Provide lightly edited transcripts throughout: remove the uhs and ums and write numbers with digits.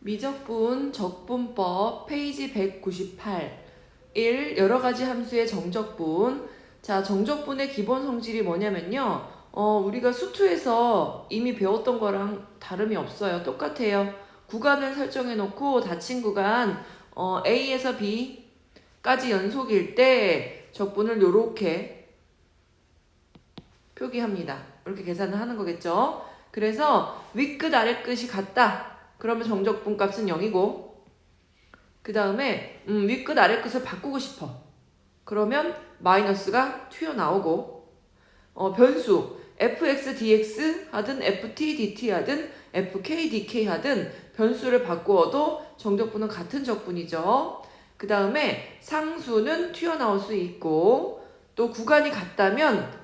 미적분 적분법 페이지 198 1. 여러가지 함수의 정적분. 자, 정적분의 기본 성질이 뭐냐면요. 우리가 수투에서 이미 배웠던 거랑 다름이 없어요. 똑같아요. 구간을 설정해 놓고 닫힌 구간 A에서 B까지 연속일 때 적분을 요렇게 표기합니다. 이렇게 계산을 하는 거겠죠. 그래서 윗끝 아랫끝이 같다. 그러면 정적분 값은 0이고 그 다음에 윗끝 아랫끝을 바꾸고 싶어. 그러면 마이너스가 튀어나오고 변수 fx dx 하든 ft dt 하든 fk dk 하든 변수를 바꾸어도 정적분은 같은 적분이죠. 그 다음에 상수는 튀어나올 수 있고 또 구간이 같다면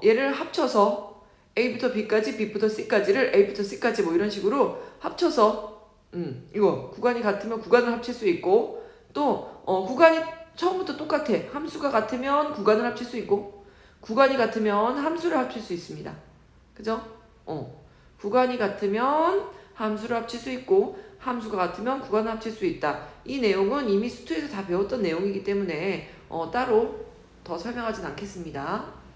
얘를 합쳐서 A부터 B까지, B부터 C까지를 A부터 C까지 뭐 이런 식으로 합쳐서 이거 구간이 같으면 구간을 합칠 수 있고 또 구간이 처음부터 똑같아. 함수가 같으면 구간을 합칠 수 있고 구간이 같으면 함수를 합칠 수 있습니다. 그죠? 구간이 같으면 함수를 합칠 수 있고 함수가 같으면 구간을 합칠 수 있다. 이 내용은 이미 수투에서 다 배웠던 내용이기 때문에 따로 더 설명하진 않겠습니다.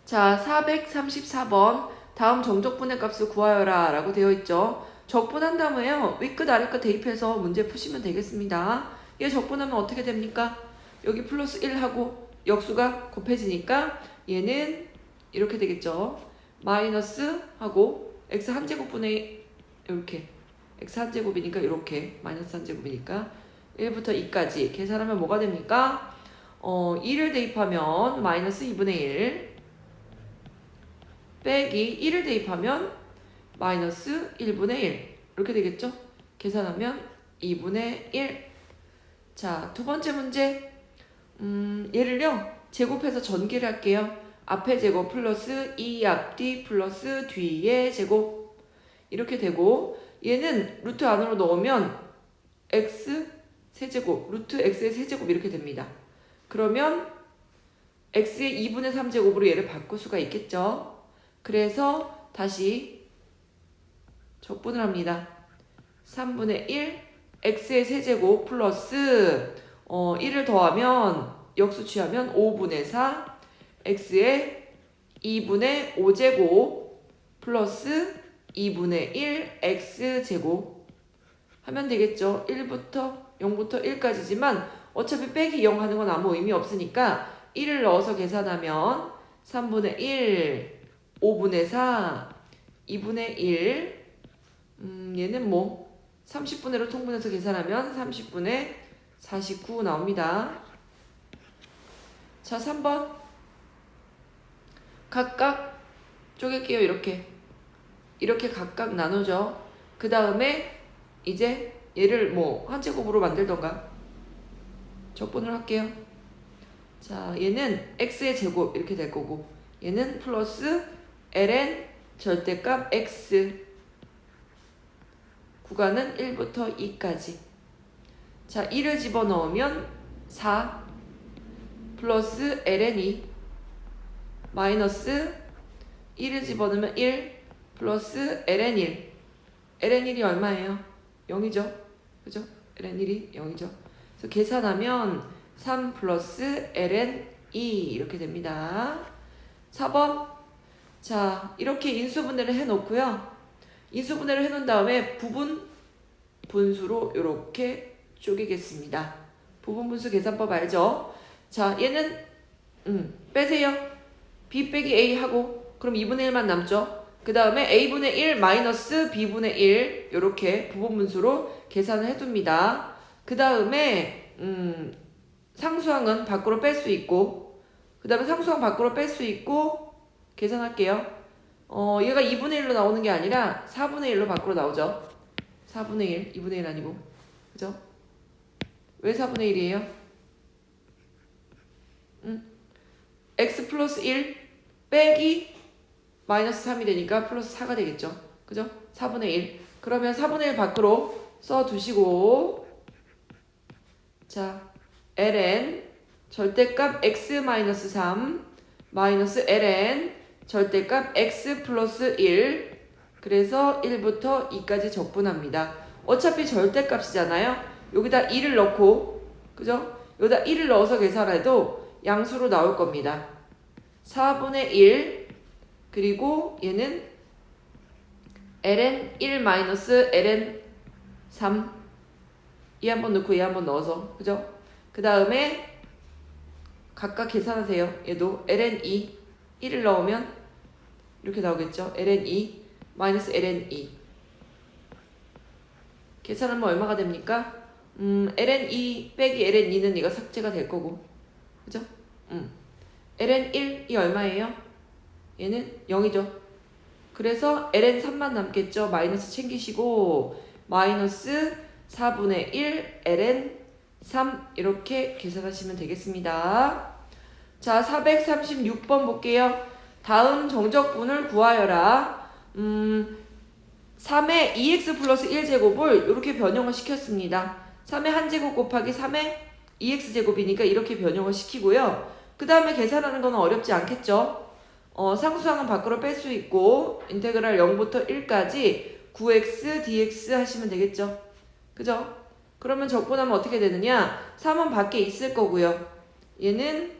자, 434번 다음 정적분의 값을 구하여라 라고 되어 있죠. 적분한 다음에요. 윗끝 아랫끝 대입해서 문제 푸시면 되겠습니다. 얘 적분하면 어떻게 됩니까? 여기 플러스 1하고 역수가 곱해지니까 얘는 이렇게 되겠죠. 마이너스 하고 x 한제곱분의 이렇게 x 한제곱이니까 이렇게 마이너스 한제곱이니까 1부터 2까지 계산하면 뭐가 됩니까? 2를 대입하면 마이너스 2분의 1 빼기 1을 대입하면 마이너스 1분의 1 이렇게 되겠죠? 계산하면 2분의 1. 자, 두 번째 문제 얘를요 제곱해서 전개를 할게요. 앞에 제곱 플러스 2 앞뒤 플러스 뒤에 제곱 이렇게 되고 얘는 루트 안으로 넣으면 x 세제곱 루트 x의 세제곱 이렇게 됩니다. 그러면 x의 2분의 3제곱으로 얘를 바꿀 수가 있겠죠. 그래서 다시 적분을 합니다. 3분의 1 x의 세제곱 플러스 1을 더하면 역수 취하면 5분의 4 x의 2분의 5제곱 플러스 2분의 1 x제곱 하면 되겠죠. 0부터 1까지지만 어차피 빼기 0 하는 건 아무 의미 없으니까 1을 넣어서 계산하면 3분의 1 5분의 4 2분의 1 얘는 뭐 30분의로 통분해서 계산하면 30분의 49 나옵니다. 자, 3번 각각 쪼갤게요. 이렇게 각각 나누죠. 그 다음에 이제 얘를 뭐 한제곱으로 만들던가 적분을 할게요. 자, 얘는 x의 제곱 이렇게 될 거고 얘는 플러스 ln 절대값 x 구간은 1부터 2까지. 자, 1을 집어넣으면 4 플러스 ln2 마이너스 1을 집어넣으면 1 플러스 ln1 ln1이 얼마예요? 0이죠. 그죠? ln1이 0이죠. 그래서 계산하면 3 플러스 ln2 이렇게 됩니다. 4번 자, 이렇게 인수분해를 해놓고요. 인수분해를 해놓은 다음에 부분 분수로 이렇게 쪼개겠습니다. 부분 분수 계산법 알죠? 자, 얘는 빼세요. b 빼기 a 하고 그럼 2분의 1만 남죠. 그 다음에 a분의 1 마이너스 b분의 1 이렇게 부분 분수로 계산을 해둡니다. 그 다음에 상수항은 밖으로 뺄 수 있고 그 다음에 상수항 밖으로 뺄 수 있고 계산할게요. 얘가 2분의 1로 나오는 게 아니라 4분의 1로 밖으로 나오죠. 4분의 1, 2분의 1 아니고. 그죠? 왜 4분의 1이에요? x 플러스 1 빼기 마이너스 3이 되니까 플러스 4가 되겠죠. 그죠? 4분의 1. 그러면 4분의 1 밖으로 써두시고 자, ln 절대값 x 마이너스 3 마이너스 ln 절대값 x 플러스 1 그래서 1부터 2까지 적분합니다. 어차피 절대값이잖아요. 여기다 2를 넣고, 그죠? 여기다 1을 넣어서 계산해도 양수로 나올 겁니다. 4분의 1, 그리고 얘는 ln 1 마이너스 ln 3, 이 한 번 넣고 얘 한 번 넣어서, 그죠? 그 다음에 각각 계산하세요. 얘도 ln 2, 1을 넣으면 이렇게 나오겠죠? ln 2 마이너스 ln 2. 계산하면 얼마가 됩니까? ln 2 빼기 ln 2는 이거 삭제가 될 거고, 그죠? ln 1이 얼마예요? 얘는 0이죠. 그래서 ln 3만 남겠죠. 마이너스 챙기시고 마이너스 4분의 1 ln 3 이렇게 계산하시면 되겠습니다. 자, 436번 볼게요. 다음 정적분을 구하여라. 3의 2x 플러스 1제곱을 이렇게 변형을 시켰습니다. 3의 1제곱 곱하기 3의 2x제곱이니까 이렇게 변형을 시키고요. 그 다음에 계산하는 건 어렵지 않겠죠? 상수항은 밖으로 뺄 수 있고 인테그랄 0부터 1까지 9x dx 하시면 되겠죠? 그죠? 그러면 적분하면 어떻게 되느냐? 3은 밖에 있을 거고요. 얘는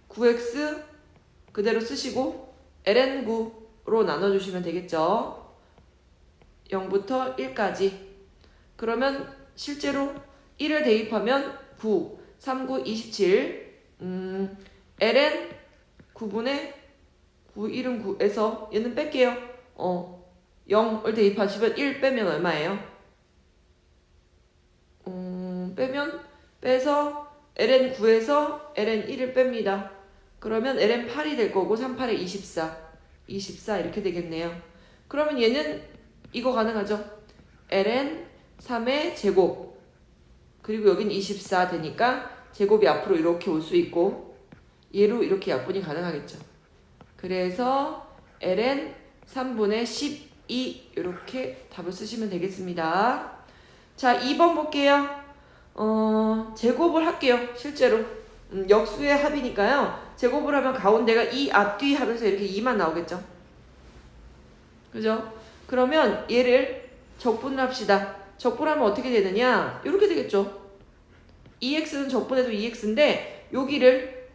9x 그대로 쓰시고 ln9로 나눠주시면 되겠죠? 0부터 1까지. 그러면 실제로 1을 대입하면 9, 3, 9, 27 ln 9분의 9, 1은 9에서 얘는 뺄게요. 0을 대입하시면 1 빼면 얼마예요? 빼서 ln 9에서 ln 1을 뺍니다. 그러면 ln 8이 될 거고 3, 8에 24, 24 이렇게 되겠네요. 그러면 얘는 이거 가능하죠? ln 3의 제곱 그리고 여긴 24 되니까 제곱이 앞으로 이렇게 올 수 있고 얘로 이렇게 약분이 가능하겠죠. 그래서 ln 3분의 12 이렇게 답을 쓰시면 되겠습니다. 자, 2번 볼게요. 제곱을 할게요. 실제로 역수의 합이니까요. 제곱을 하면 가운데가 2 앞뒤 하면서 이렇게 2만 나오겠죠. 그죠? 그러면 얘를 적분을 합시다. 적분하면 어떻게 되느냐? 이렇게 되겠죠. 2x는 적분해도 2x인데 여기를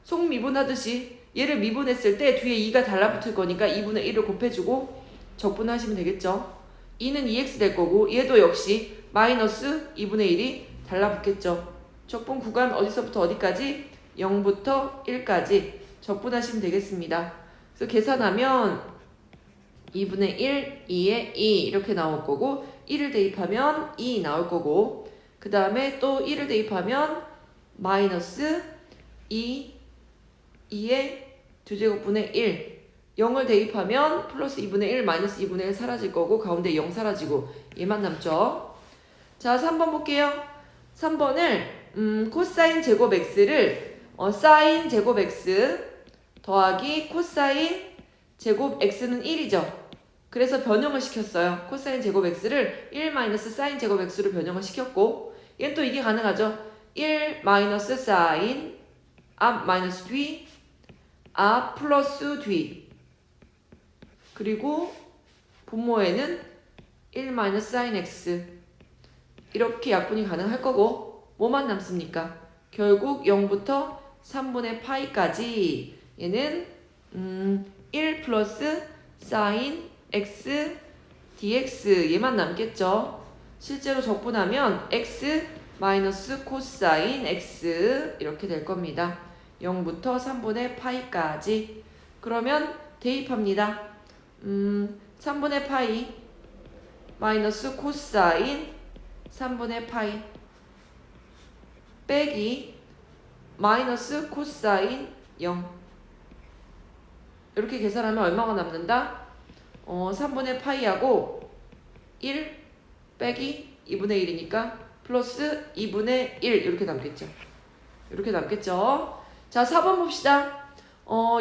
속미분하듯이 얘를 미분했을 때 뒤에 2가 달라붙을 거니까 2분의 1을 곱해주고 적분하시면 되겠죠. 2는 2x 될 거고 얘도 역시 마이너스 2분의 1이 달라붙겠죠. 적분 구간 어디서부터 어디까지? 0부터 1까지 적분하시면 되겠습니다. 그래서 계산하면 2분의 1, 2에 2 이렇게 나올 거고 1을 대입하면 2 나올 거고 그 다음에 또 1을 대입하면 마이너스 2의 2제곱분의 1 0을 대입하면 플러스 2분의 1 마이너스 2분의 1 사라질 거고 가운데 0 사라지고 얘만 남죠. 자, 3번 볼게요. 3번을 코사인 제곱 x를 사인 제곱 x 더하기 코사인 제곱 x는 1이죠. 그래서 변형을 시켰어요. 코사인 제곱 x를 1 마이너스 사인 제곱 x로 변형을 시켰고 얘는 또 이게 가능하죠. 1 마이너스 사인 앞 마이너스 뒤 앞 플러스 뒤 그리고 분모에는 1 마이너스 사인 x 이렇게 약분이 가능할 거고 뭐만 남습니까? 결국 0부터 3분의 파이까지 얘는 1 플러스 사인 x dx 얘만 남겠죠. 실제로 적분하면 x 마이너스 코사인 x 이렇게 될 겁니다. 0부터 3분의 파이까지. 그러면 대입합니다. 3분의 파이 마이너스 코사인 3분의 파이 빼기 마이너스 코사인 0 이렇게 계산하면 얼마가 남는다? 3분의 파이하고 1 빼기 2분의 1이니까 플러스 2분의 1 이렇게 남겠죠. 이렇게 남겠죠. 자, 4번 봅시다.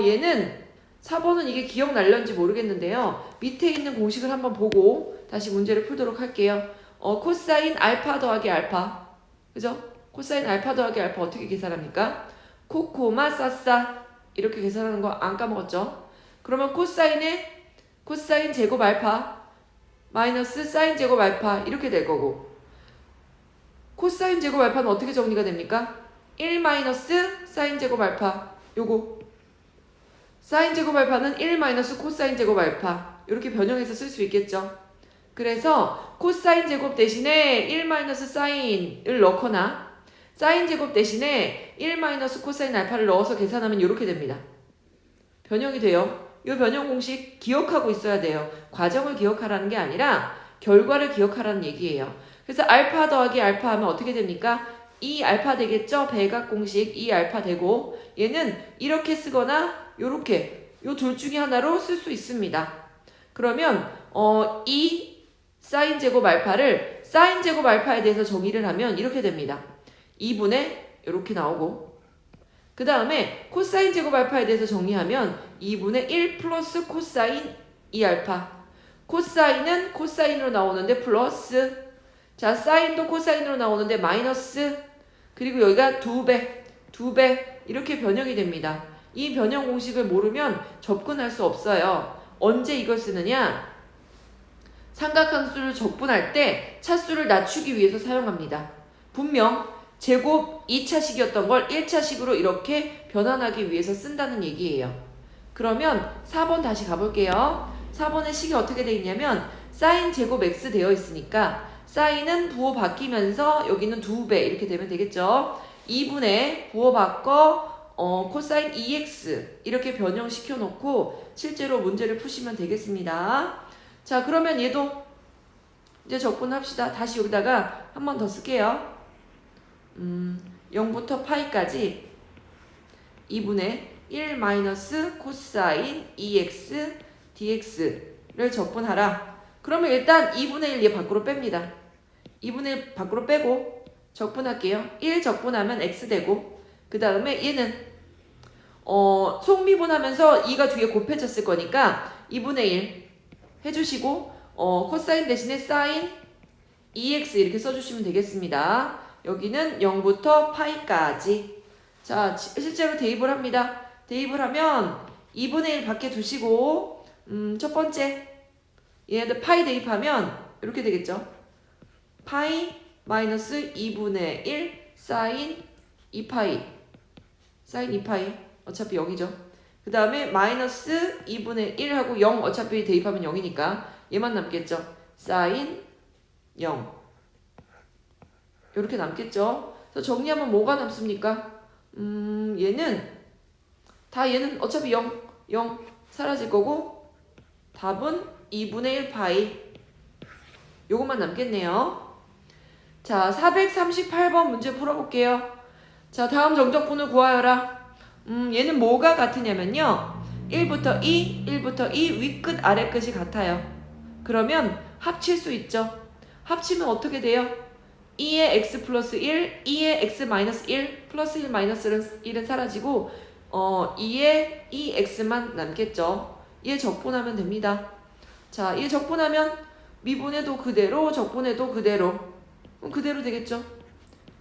얘는 4번은 이게 기억날런지 모르겠는데요. 밑에 있는 공식을 한번 보고 다시 문제를 풀도록 할게요. 코사인 알파 더하기 알파. 그죠? 코사인 알파 더하기 알파 어떻게 계산합니까? 코코마 싸싸 이렇게 계산하는 거 안 까먹었죠? 그러면 코사인의 코사인 제곱 알파 마이너스 사인 제곱 알파 이렇게 될 거고, 코사인 제곱 알파는 어떻게 정리가 됩니까? 1 마이너스 사인 제곱 알파 요거, 사인 제곱 알파는 1 마이너스 코사인 제곱 알파 이렇게 변형해서 쓸 수 있겠죠. 그래서 코사인 제곱 대신에 1 마이너스 사인을 넣거나 사인 제곱 대신에 1 마이너스 코사인 알파를 넣어서 계산하면 이렇게 됩니다. 변형이 돼요. 이 변형 공식 기억하고 있어야 돼요. 과정을 기억하라는 게 아니라 결과를 기억하라는 얘기예요. 그래서 알파 더하기 알파 하면 어떻게 됩니까? 2 알파 되겠죠? 배각 공식 2 알파 되고, 얘는 이렇게 쓰거나 요렇게 요 둘 중에 하나로 쓸 수 있습니다. 그러면 2 사인 제곱 알파를 사인 제곱 알파에 대해서 정의를 하면 이렇게 됩니다. 2분의 이렇게 나오고, 그 다음에 코사인 제곱 알파에 대해서 정리하면 2분의 1 플러스 코사인 2알파. 코사인은 코사인으로 나오는데 플러스, 자 사인도 코사인으로 나오는데 마이너스, 그리고 여기가 2배 이렇게 변형이 됩니다. 이 변형 공식을 모르면 접근할 수 없어요. 언제 이걸 쓰느냐? 삼각함수를 적분할 때 차수를 낮추기 위해서 사용합니다. 분명 제곱 2차식이었던 걸 1차식으로 이렇게 변환하기 위해서 쓴다는 얘기예요. 그러면 4번 다시 가볼게요. 4번의 식이 어떻게 되어 있냐면 사인 제곱 x 되어 있으니까 사인은 부호 바뀌면서 여기는 2배 이렇게 되면 되겠죠. 2분의 부호 바꿔 코사인 2x 이렇게 변형시켜 놓고 실제로 문제를 푸시면 되겠습니다. 자, 그러면 얘도 이제 적분합시다. 다시 여기다가 한 번 더 쓸게요. 0부터 파이까지 2분의 1 마이너스 코사인 2x dx를 적분하라. 그러면 일단 2분의 1 얘 밖으로 뺍니다. 2분의 1 밖으로 빼고 적분할게요. 1 적분하면 x 되고, 그 다음에 얘는 속미분하면서 2가 뒤에 곱해졌을 거니까 2분의 1 해주시고 코사인 대신에 사인 2x 이렇게 써주시면 되겠습니다. 여기는 0부터 파이까지. 자, 실제로 대입을 합니다. 대입을 하면 2분의 1 밖에 두시고 첫 번째 얘네들 파이 대입하면 이렇게 되겠죠. 파이 마이너스 2분의 1 사인 2파이, 사인 2파이 어차피 0이죠. 그 다음에 마이너스 2분의 1하고 0 어차피 대입하면 0이니까 얘만 남겠죠. 사인 0 이렇게 남겠죠. 그래서 정리하면 뭐가 남습니까? 얘는 어차피 0 사라질 거고, 답은 2분의 1 파이 요것만 남겠네요. 자, 438번 문제 풀어볼게요. 자, 다음 정적분을 구하여라. 얘는 뭐가 같으냐면요, 1부터 1부터 2 윗끝 아래끝이 같아요. 그러면 합칠 수 있죠. 합치면 어떻게 돼요? 2의 x 플러스 1, 2의 x 마이너스 1, 플러스 1 마이너스 1은 사라지고 2의 2x만 남겠죠. 얘 적분하면 됩니다. 자, 얘 적분하면 미분해도 그대로, 적분해도 그대로, 그대로 되겠죠.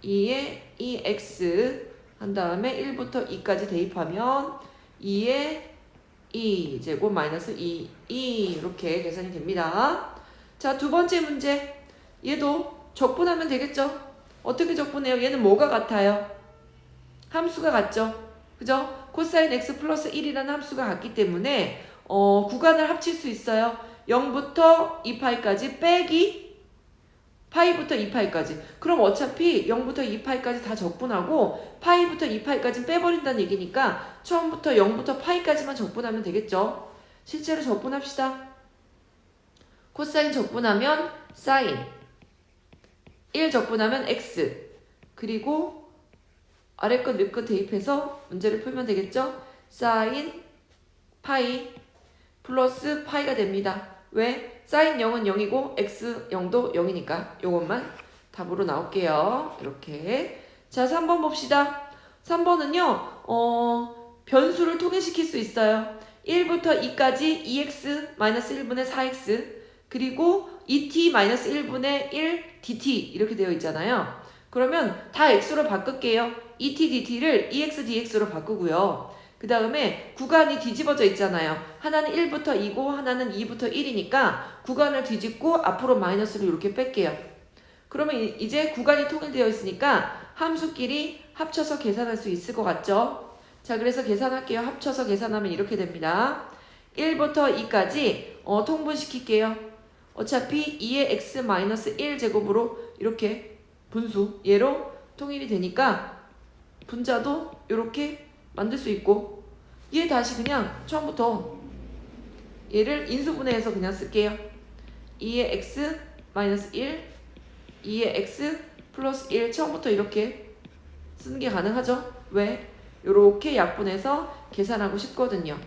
2의 2x 한 다음에 1부터 2까지 대입하면 2의 2제곱 마이너스 2 이렇게 계산이 됩니다. 자, 두 번째 문제. 얘도 적분하면 되겠죠. 어떻게 적분해요? 얘는 뭐가 같아요? 함수가 같죠. 그죠? 코사인 x 플러스 1이라는 함수가 같기 때문에 구간을 합칠 수 있어요. 0부터 2파이까지 빼기 파이부터 2파이까지. 그럼 어차피 0부터 2파이까지 다 적분하고 파이부터 2파이까지 빼버린다는 얘기니까 처음부터 0부터 파이까지만 적분하면 되겠죠. 실제로 적분합시다. 코사인 적분하면 사인, 1 적분하면 x, 그리고 아래끝 윗끝 대입해서 문제를 풀면 되겠죠. 사인 파이 플러스 파이가 됩니다. 왜? 사인 0은 0이고 x 0도 0이니까 요것만 답으로 나올게요. 이렇게. 자, 3번 봅시다. 3번은요 변수를 통일시킬 수 있어요. 1부터 2까지 2x 마이너스 1분의 4x 그리고 2t 마이너스 1분의 1 dt 이렇게 되어 있잖아요. 그러면 다 x로 바꿀게요. 2t dt를 2x dx로 바꾸고요. 그 그 다음에 구간이 뒤집어져 있잖아요. 하나는 1부터 2고 하나는 2부터 1이니까 구간을 뒤집고 앞으로 마이너스를 이렇게 뺄게요. 그러면 이제 구간이 통일되어 있으니까 함수끼리 합쳐서 계산할 수 있을 것 같죠? 자, 그래서 계산할게요. 합쳐서 계산하면 이렇게 됩니다. 1부터 2까지 통분시킬게요. 어차피 2의 x-1 제곱으로 이렇게 분수 얘로 통일이 되니까 분자도 이렇게 만들 수 있고, 얘 다시 그냥 처음부터 얘를 인수분해해서 그냥 쓸게요. 2의 x-1, 2의 x 플러스 1 처음부터 이렇게 쓰는 게 가능하죠? 왜? 이렇게 약분해서 계산하고 싶거든요.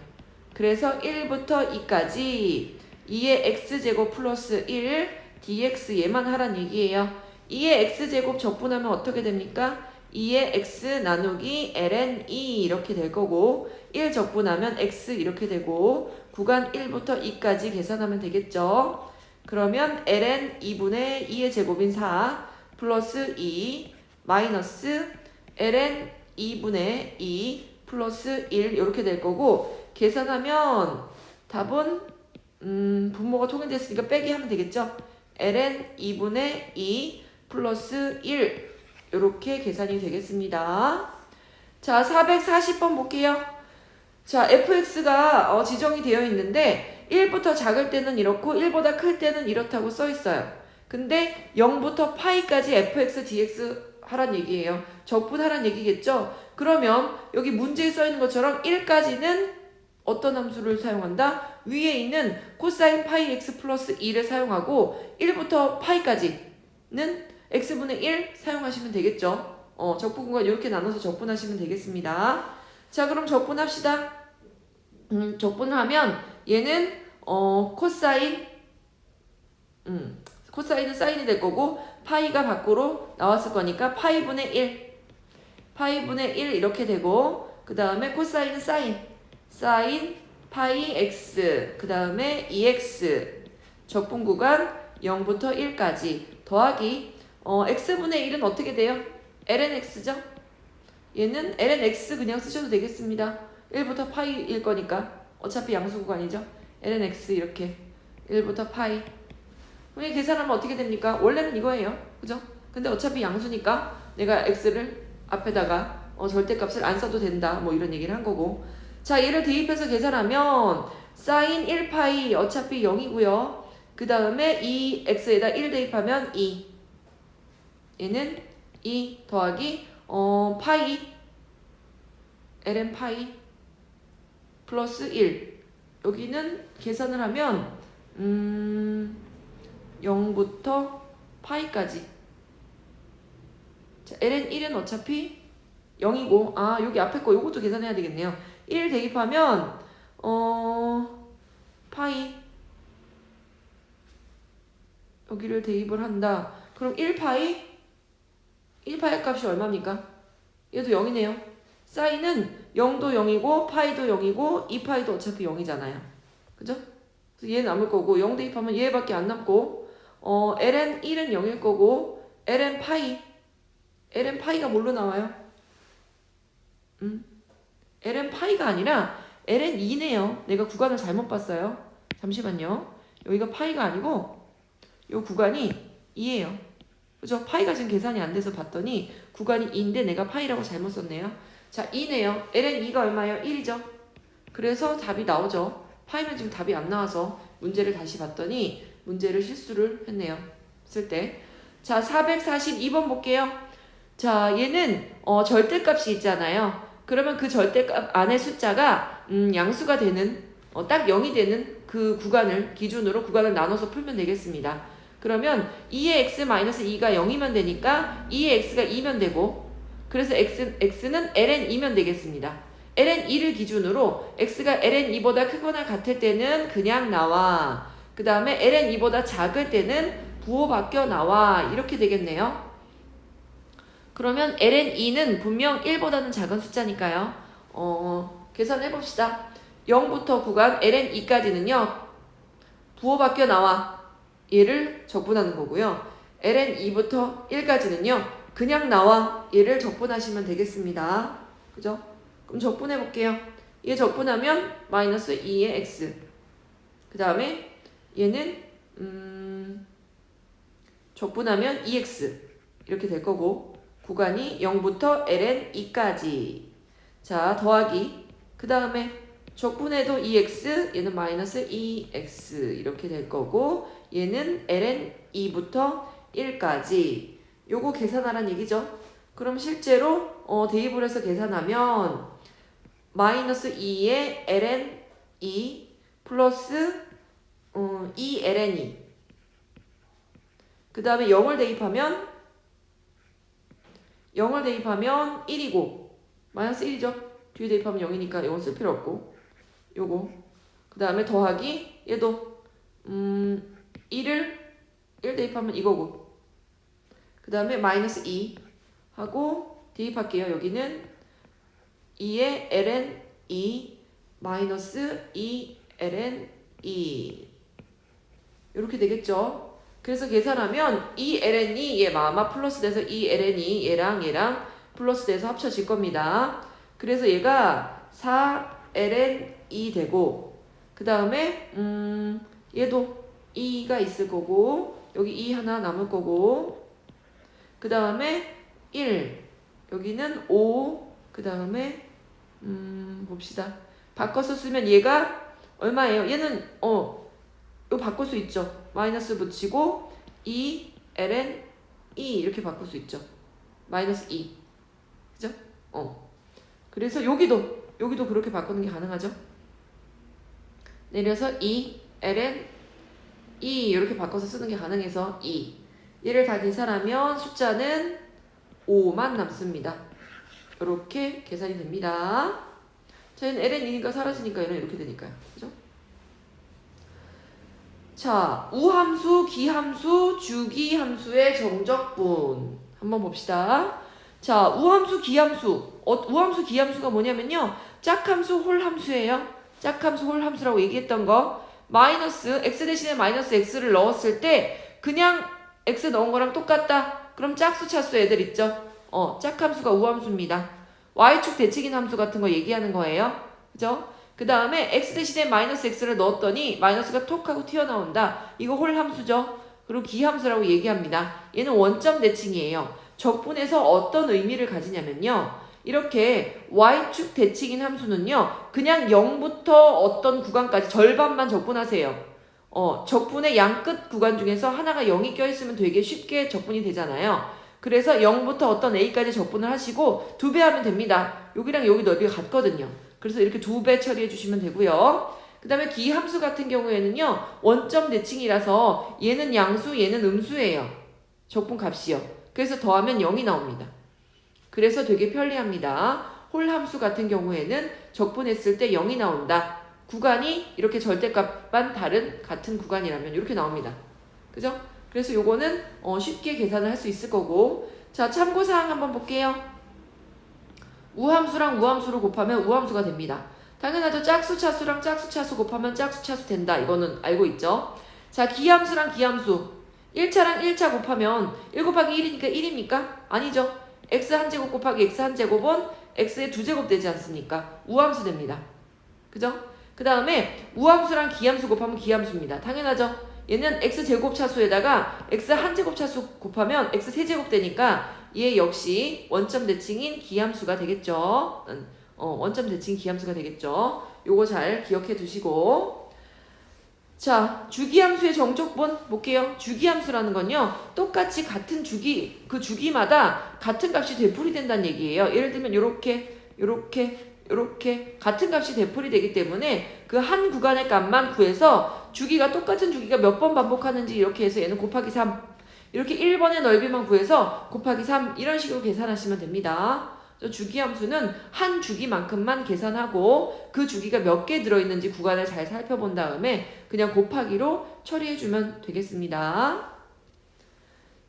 그래서 1부터 2까지 2의 x제곱 플러스 1 dx 얘만 하란 얘기예요. 2의 x제곱 적분하면 어떻게 됩니까? 2의 x 나누기 ln 2 이렇게 될 거고, 1 적분하면 x 이렇게 되고, 구간 1부터 2까지 계산하면 되겠죠. 그러면 ln 2분의 2의 제곱인 4 플러스 2 마이너스 ln 2분의 2 플러스 1 이렇게 될 거고, 계산하면 답은 분모가 통일됐으니까 빼기 하면 되겠죠. ln 2분의 2 플러스 1 이렇게 계산이 되겠습니다. 자, 440번 볼게요. 자, fx가 지정이 되어 있는데 1부터 작을 때는 이렇고 1보다 클 때는 이렇다고 써 있어요. 근데 0부터 파이까지 fx dx 하란 얘기예요. 적분하란 얘기겠죠. 그러면 여기 문제에 써 있는 것처럼 1까지는 어떤 함수를 사용한다? 위에 있는 코사인 파이 x 플러스 2를 사용하고 1부터 파이까지는 x분의 1 사용하시면 되겠죠. 적분과 이렇게 나눠서 적분하시면 되겠습니다. 자, 그럼 적분합시다. 적분하면 얘는 코사인은 사인이 될 거고 파이가 밖으로 나왔을 거니까 파이분의 1 이렇게 되고, 그 다음에 코사인은 사인 파이 x, 그 다음에 2x 적분 구간 0부터 1까지 더하기 x분의 1은 어떻게 돼요? lnx죠? 얘는 lnx 그냥 쓰셔도 되겠습니다. 1부터 파이일 거니까 어차피 양수 구간이죠. lnx 이렇게 1부터 파이. 그럼 계산하면 어떻게 됩니까? 원래는 이거예요. 그죠? 근데 어차피 양수니까 내가 x를 앞에다가 절대값을 안 써도 된다. 뭐 이런 얘기를 한 거고. 자, 얘를 대입해서 계산하면 sin 1파이 어차피 0이고요. 그 다음에 2x에다 1 대입하면 2. 얘는 2 더하기 파이 ln 파이 플러스 1. 여기는 계산을 하면 0부터 파이까지. 자, ln 1은 어차피 0이고, 여기 앞에 거 요것도 계산해야 되겠네요. 1 대입하면 파이 여기를 대입을 한다. 그럼 1파이 값이 얼마입니까? 얘도 0이네요. 사인은 0도 0이고 파이도 0이고 2파이도 어차피 0이잖아요. 그죠? 그래서 얘 남을 거고 0 대입하면 얘밖에 안 남고 ln 1은 0일 거고 ln 파이가 뭘로 나와요? ln 파이가 아니라 ln 2네요. 내가 구간을 잘못 봤어요. 잠시만요. 여기가 파이가 아니고 요 구간이 2예요. 그죠? 파이가 지금 계산이 안 돼서 봤더니 구간이 2인데 내가 파이라고 잘못 썼네요. 자, 2네요. ln 2가 얼마예요? 1이죠. 그래서 답이 나오죠. 파이면 지금 답이 안 나와서 문제를 다시 봤더니 문제를 실수를 했네요. 쓸 때. 자, 442번 볼게요. 자, 얘는 절대값이 있잖아요. 그러면 그 절대값 안에 숫자가 양수가 되는 딱 0이 되는 그 구간을 기준으로 구간을 나눠서 풀면 되겠습니다. 그러면 2의 x-2가 0이면 되니까 2의 x가 2면 되고, 그래서 x는 ln 2면 되겠습니다. ln 2를 기준으로 x가 ln 2보다 크거나 같을 때는 그냥 나와. 그 다음에 ln 2보다 작을 때는 부호 바뀌어 나와. 이렇게 되겠네요. 그러면 ln 2는 분명 1보다는 작은 숫자니까요. 계산해봅시다. 0부터 구간 ln 2까지는요. 부호 바뀌어 나와. 얘를 적분하는 거고요. ln 2부터 1까지는요. 그냥 나와. 얘를 적분하시면 되겠습니다. 그죠? 그럼 적분해 볼게요. 얘 적분하면 마이너스 2의 x. 그 다음에 얘는 적분하면 2x 이렇게 될 거고 구간이 0부터 ln 2까지. 자 더하기 그 다음에 적분해도 2x 얘는 마이너스 2x 이렇게 될 거고 얘는 ln 2부터 1까지. 요거 계산하란 얘기죠. 그럼 실제로 대입을 해서 계산하면 마이너스 2의 ln 2 플러스 2 ln 2 그 다음에 0을 대입하면 1이고 마이너스 1이죠. 뒤에 대입하면 0이니까 0은 쓸 필요 없고 요거 그 다음에 더하기 얘도 1을 1 대입하면 이거고 그 다음에 마이너스 2 하고 대입할게요. 여기는 2의 ln 2 마이너스 2 ln 2 이렇게 되겠죠. 그래서 계산하면 2 ln 2 얘 마마 플러스 돼서 2 ln 2 얘랑 플러스 돼서 합쳐질 겁니다. 그래서 얘가 4 ln 2 되고 그 다음에 얘도 2가 있을 거고 여기 2 하나 남을 거고 그 다음에 1 여기는 5 그 다음에 봅시다. 바꿔서 쓰면 얘가 얼마예요? 얘는 이거 바꿀 수 있죠. 마이너스 붙이고 2 ln 2 이렇게 바꿀 수 있죠. 마이너스 2 그죠? 그래서 여기도 그렇게 바꾸는 게 가능하죠. 내려서 2 ln 2 이렇게 바꿔서 쓰는 게 가능해서 2 얘를 다 계산하면 숫자는 5만 남습니다. 이렇게 계산이 됩니다. 자, 얘는 ln 2니까 사라지니까 얘는 이렇게 되니까요. 그죠? 자, 우함수, 기함수, 주기함수의 정적분 한번 봅시다. 자, 우함수, 기함수. 우함수, 기함수가 뭐냐면요. 짝함수, 홀함수예요. 짝함수, 홀함수라고 얘기했던 거. 마이너스, x 대신에 마이너스 x를 넣었을 때 그냥 x 넣은 거랑 똑같다. 그럼 짝수, 차수 애들 있죠. 짝함수가 우함수입니다. y축 대칭인 함수 같은 거 얘기하는 거예요. 그죠? 그 다음에 x 대신에 마이너스 x를 넣었더니 마이너스가 톡 하고 튀어나온다. 이거 홀함수죠. 그리고 기함수라고 얘기합니다. 얘는 원점 대칭이에요. 적분에서 어떤 의미를 가지냐면요. 이렇게 y축 대칭인 함수는요. 그냥 0부터 어떤 구간까지 절반만 적분하세요. 적분의 양끝 구간 중에서 하나가 0이 껴있으면 되게 쉽게 적분이 되잖아요. 그래서 0부터 어떤 a까지 적분을 하시고 2배 하면 됩니다. 여기랑 여기 넓이가 같거든요. 그래서 이렇게 2배 처리해 주시면 되고요. 그 다음에 기함수 같은 경우에는요. 원점 대칭이라서 얘는 양수, 얘는 음수예요. 적분 값이요. 그래서 더하면 0이 나옵니다. 그래서 되게 편리합니다. 홀함수 같은 경우에는 적분했을 때 0이 나온다. 구간이 이렇게 절대값만 같은 구간이라면 이렇게 나옵니다. 그죠? 그래서 요거는 쉽게 계산을 할 수 있을 거고. 자, 참고사항 한번 볼게요. 우함수랑 우함수를 곱하면 우함수가 됩니다. 당연하죠. 짝수 차수랑 짝수 차수 곱하면 짝수 차수 된다. 이거는 알고 있죠. 자, 기함수랑 기함수 1차랑 1차 곱하면 1 곱하기 1이니까 1입니까? 아니죠. x 한 제곱 곱하기 x 한 제곱은 x의 2제곱 되지 않습니까? 우함수 됩니다. 그죠? 그 다음에 우함수랑 기함수 곱하면 기함수입니다. 당연하죠. 얘는 x제곱 차수에다가 x 한 제곱 차수 곱하면 x 세제곱 되니까 얘 역시 원점 대칭인 기함수가 되겠죠. 원점 대칭 기함수가 되겠죠. 요거 잘 기억해 두시고. 자, 주기함수의 정적분 볼게요. 주기함수라는 건요. 똑같이 같은 주기, 그 주기마다 같은 값이 되풀이된다는 얘기예요. 예를 들면 요렇게 같은 값이 되풀이 되기 때문에 그 한 구간의 값만 구해서 주기가 똑같은 주기가 몇 번 반복하는지 이렇게 해서 얘는 곱하기 3 이렇게 1번의 넓이만 구해서 곱하기 3 이런 식으로 계산하시면 됩니다. 주기함수는 한 주기만큼만 계산하고 그 주기가 몇 개 들어있는지 구간을 잘 살펴본 다음에 그냥 곱하기로 처리해주면 되겠습니다.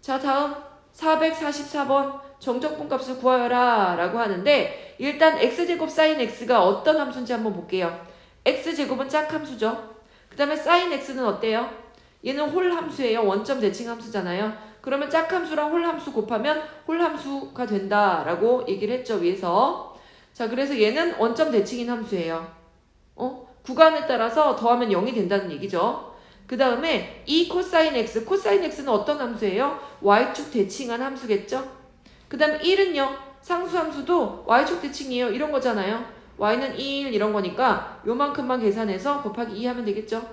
자, 다음 444번 정적분 값을 구하여라 라고 하는데 일단 x제곱 sin x가 어떤 함수인지 한번 볼게요. x제곱은 짝함수죠. 그 다음에 sin x는 어때요? 얘는 홀함수예요. 원점 대칭 함수잖아요. 그러면 짝함수랑 홀함수 곱하면 홀함수가 된다라고 얘기를 했죠. 위에서. 자, 그래서 얘는 원점 대칭인 함수예요. 구간에 따라서 더하면 0이 된다는 얘기죠. 그 다음에 이 코사인 x, 코사인 x는 어떤 함수예요? y축 대칭한 함수겠죠? 그 다음에 1은요, 상수함수도 y축 대칭이에요. 이런 거잖아요. y는 1 이런 거니까 요만큼만 계산해서 곱하기 2 하면 되겠죠?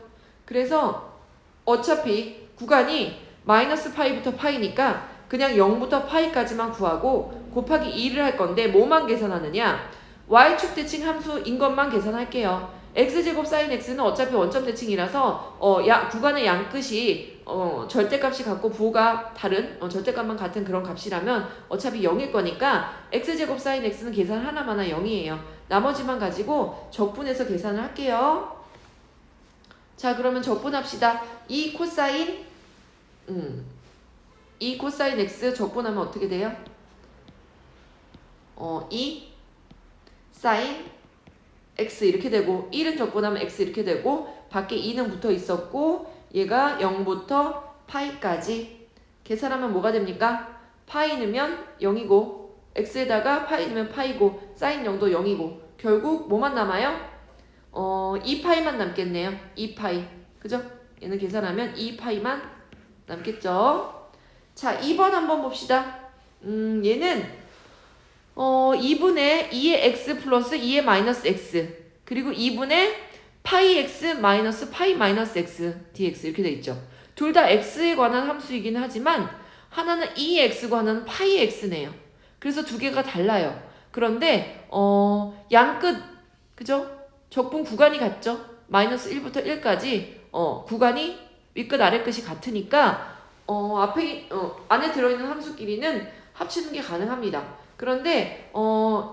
그래서 어차피 구간이 마이너스 파이부터 파이니까 그냥 0부터 파이까지만 구하고 곱하기 2를 할 건데 뭐만 계산하느냐? y축 대칭 함수인 것만 계산할게요. x제곱 sin x는 어차피 원점 대칭이라서 구간의 양끝이 절대값이 같고 부호가 다른 절대값만 같은 그런 값이라면 어차피 0일 거니까 x제곱 sin x는 계산 하나마나 0이에요. 나머지만 가지고 적분해서 계산을 할게요. 자, 그러면 적분합시다. 이 코사인 x 적분하면 어떻게 돼요? 2 sin x 이렇게 되고 1은 적분하면 x 이렇게 되고 밖에 2는 붙어 있었고 얘가 0부터 파이까지 계산하면 뭐가 됩니까? 파이 넣으면 0이고 x에다가 파이 넣으면 파이고 사인 0도 0이고 결국 뭐만 남아요? 2파이만 남겠네요. 2파이. 그죠? 얘는 계산하면 2파이만 남겠죠? 자, 2번 한번 봅시다. 얘는 2분의 2의 x 플러스 2의 마이너스 x 그리고 2분의 파이 x 마이너스 파이 마이너스 x dx 이렇게 돼 있죠. 둘 다 x에 관한 함수이긴 하지만 하나는 2의 x고 하나는 파이 x네요. 그래서 두 개가 달라요. 그런데 양끝 그죠? 적분 구간이 같죠? 마이너스 1부터 1까지 구간이 윗끝 아래끝이 같으니까 안에 들어있는 함수끼리는 합치는 게 가능합니다. 그런데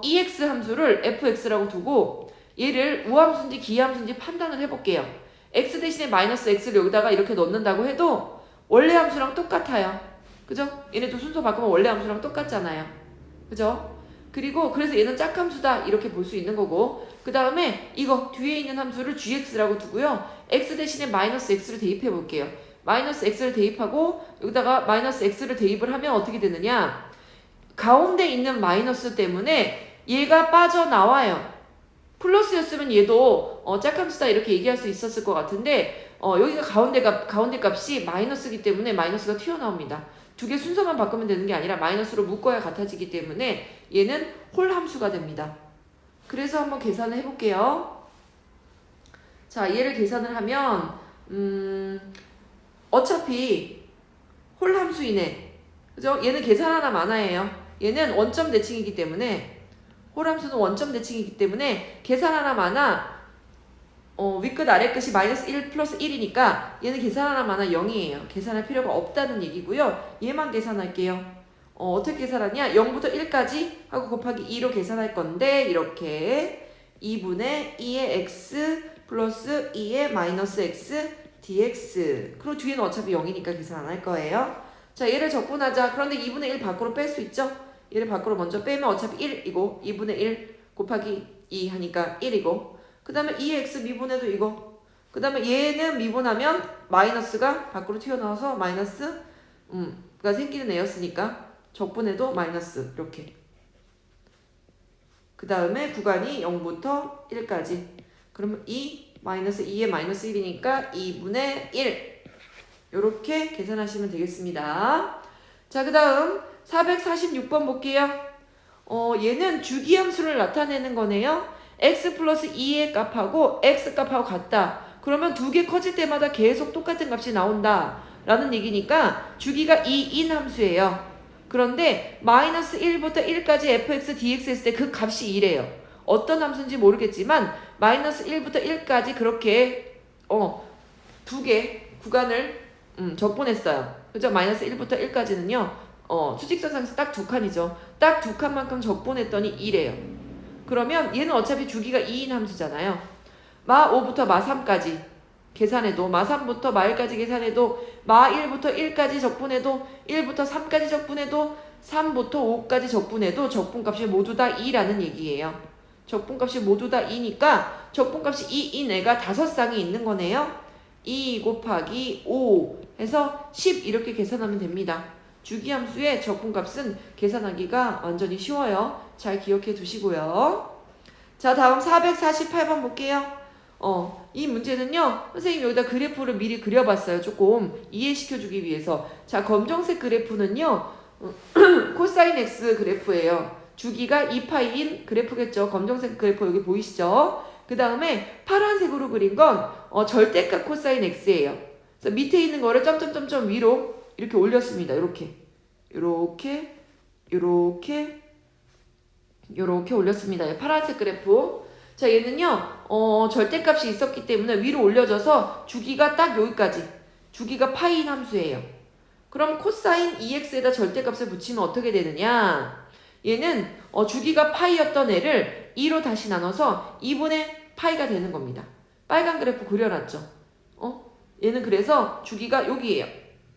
EX 함수를 fx라고 두고 얘를 우함수인지 기함수인지 판단을 해볼게요. x 대신에 마이너스 x를 여기다가 이렇게 넣는다고 해도 원래 함수랑 똑같아요. 그죠? 얘네도 순서 바꾸면 원래 함수랑 똑같잖아요. 그죠? 그리고 그래서 얘는 짝함수다 이렇게 볼 수 있는 거고 그 다음에 이거 뒤에 있는 함수를 gx라고 두고요. x 대신에 마이너스 x를 대입해 볼게요. 마이너스 x를 대입하고 여기다가 마이너스 x를 대입을 하면 어떻게 되느냐? 가운데 있는 마이너스 때문에 얘가 빠져나와요. 플러스였으면 얘도 짝함수다 이렇게 얘기할 수 있었을 것 같은데 여기가 가운데 값이 마이너스이기 때문에 마이너스가 튀어나옵니다. 두 개 순서만 바꾸면 되는 게 아니라 마이너스로 묶어야 같아지기 때문에 얘는 홀 함수가 됩니다. 그래서 한번 계산을 해볼게요. 자, 얘를 계산을 하면 어차피 홀 함수이네. 그죠? 얘는 계산 하나 많아예요. 얘는 원점 대칭이기 때문에 홀함수는 원점 대칭이기 때문에 계산 하나 많아 윗끝 아래끝이 마이너스 1 플러스 1이니까 얘는 계산 하나 많아 0이에요. 계산할 필요가 없다는 얘기고요. 얘만 계산할게요. 어떻게 계산하냐? 0부터 1까지 하고 곱하기 2로 계산할 건데 이렇게 2분의 2의 x 플러스 2의 마이너스 x dx 그리고 뒤에는 어차피 0이니까 계산 안 할 거예요. 자, 얘를 적분하자. 그런데 2분의 1 밖으로 뺄 수 있죠? 얘를 밖으로 먼저 빼면 어차피 1이고 2분의 1 곱하기 2 하니까 1이고 그 다음에 2x 미분해도 이거 그 다음에 얘는 미분하면 마이너스가 밖으로 튀어나와서 마이너스가 생기는 애였으니까 적분해도 마이너스 이렇게 그 다음에 구간이 0부터 1까지 그러면 2 마이너스 2에 마이너스 1이니까 2분의 1 요렇게 계산하시면 되겠습니다. 자, 그 다음 446번 볼게요. 얘는 주기함수를 나타내는 거네요. x 플러스 2의 값하고 x 값하고 같다. 그러면 두 개 커질 때마다 계속 똑같은 값이 나온다 라는 얘기니까 주기가 2인 함수예요. 그런데 마이너스 1부터 1까지 fx dx 했을 때 그 값이 2래요. 어떤 함수인지 모르겠지만 마이너스 1부터 1까지 그렇게 두 개 구간을 적분했어요. 그죠? 마이너스 1부터 1까지는요. 수직선상에서 딱 두 칸이죠. 딱 두 칸만큼 적분했더니 2래요. 그러면 얘는 어차피 주기가 2인 함수잖아요. 마 5부터 마 3까지 계산해도 마 3부터 마 1까지 계산해도 마 1부터 1까지 적분해도 1부터 3까지 적분해도 3부터 5까지 적분해도 적분값이 모두 다 2라는 얘기예요. 적분값이 모두 다 2니까 적분값이 2인 애가 5쌍이 있는 거네요. 2 곱하기 5 해서 10 이렇게 계산하면 됩니다. 주기함수의 적분값은 계산하기가 완전히 쉬워요. 잘 기억해 두시고요. 자, 다음 448번 볼게요. 이 문제는요, 선생님 여기다 그래프를 미리 그려봤어요. 조금 이해시켜주기 위해서. 자, 검정색 그래프는요, 코사인 X 그래프예요. 주기가 2파이인 그래프겠죠. 검정색 그래프 여기 보이시죠? 그 다음에 파란색으로 그린 건 절대값 코사인 X예요. 그래서 밑에 있는 거를 점점점점 위로 이렇게 올렸습니다. 이렇게 올렸습니다. 파란색 그래프. 자, 얘는요, 절대값이 있었기 때문에 위로 올려져서 주기가 딱 여기까지. 주기가 파이인 함수예요. 그럼 코사인 2x에다 절대값을 붙이면 어떻게 되느냐? 얘는 주기가 파이였던 애를 2로 다시 나눠서 2분의 파이가 되는 겁니다. 빨간 그래프 그려놨죠? 얘는 그래서 주기가 여기에요.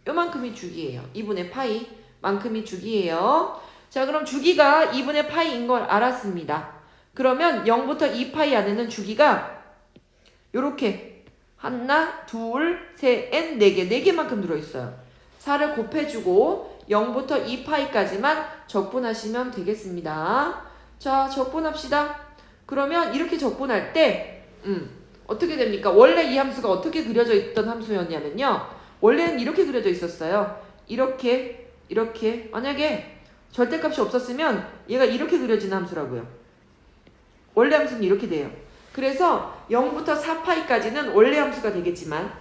요만큼이 주기예요. 2분의 파이 만큼이 주기예요. 자, 그럼 주기가 2분의 파이인 걸 알았습니다. 그러면 0부터 2파이 안에는 주기가 요렇게 하나, 둘, 셋, n 4개, 4개만큼 들어있어요. 4를 곱해주고 0부터 2파이까지만 적분하시면 되겠습니다. 자, 적분합시다. 그러면 이렇게 적분할 때 어떻게 됩니까? 원래 이 함수가 어떻게 그려져 있던 함수였냐면요. 원래는 이렇게 그려져 있었어요. 이렇게 만약에 절대값이 없었으면 얘가 이렇게 그려지는 함수라고요. 원래 함수는 이렇게 돼요. 그래서 0부터 4파이까지는 원래 함수가 되겠지만,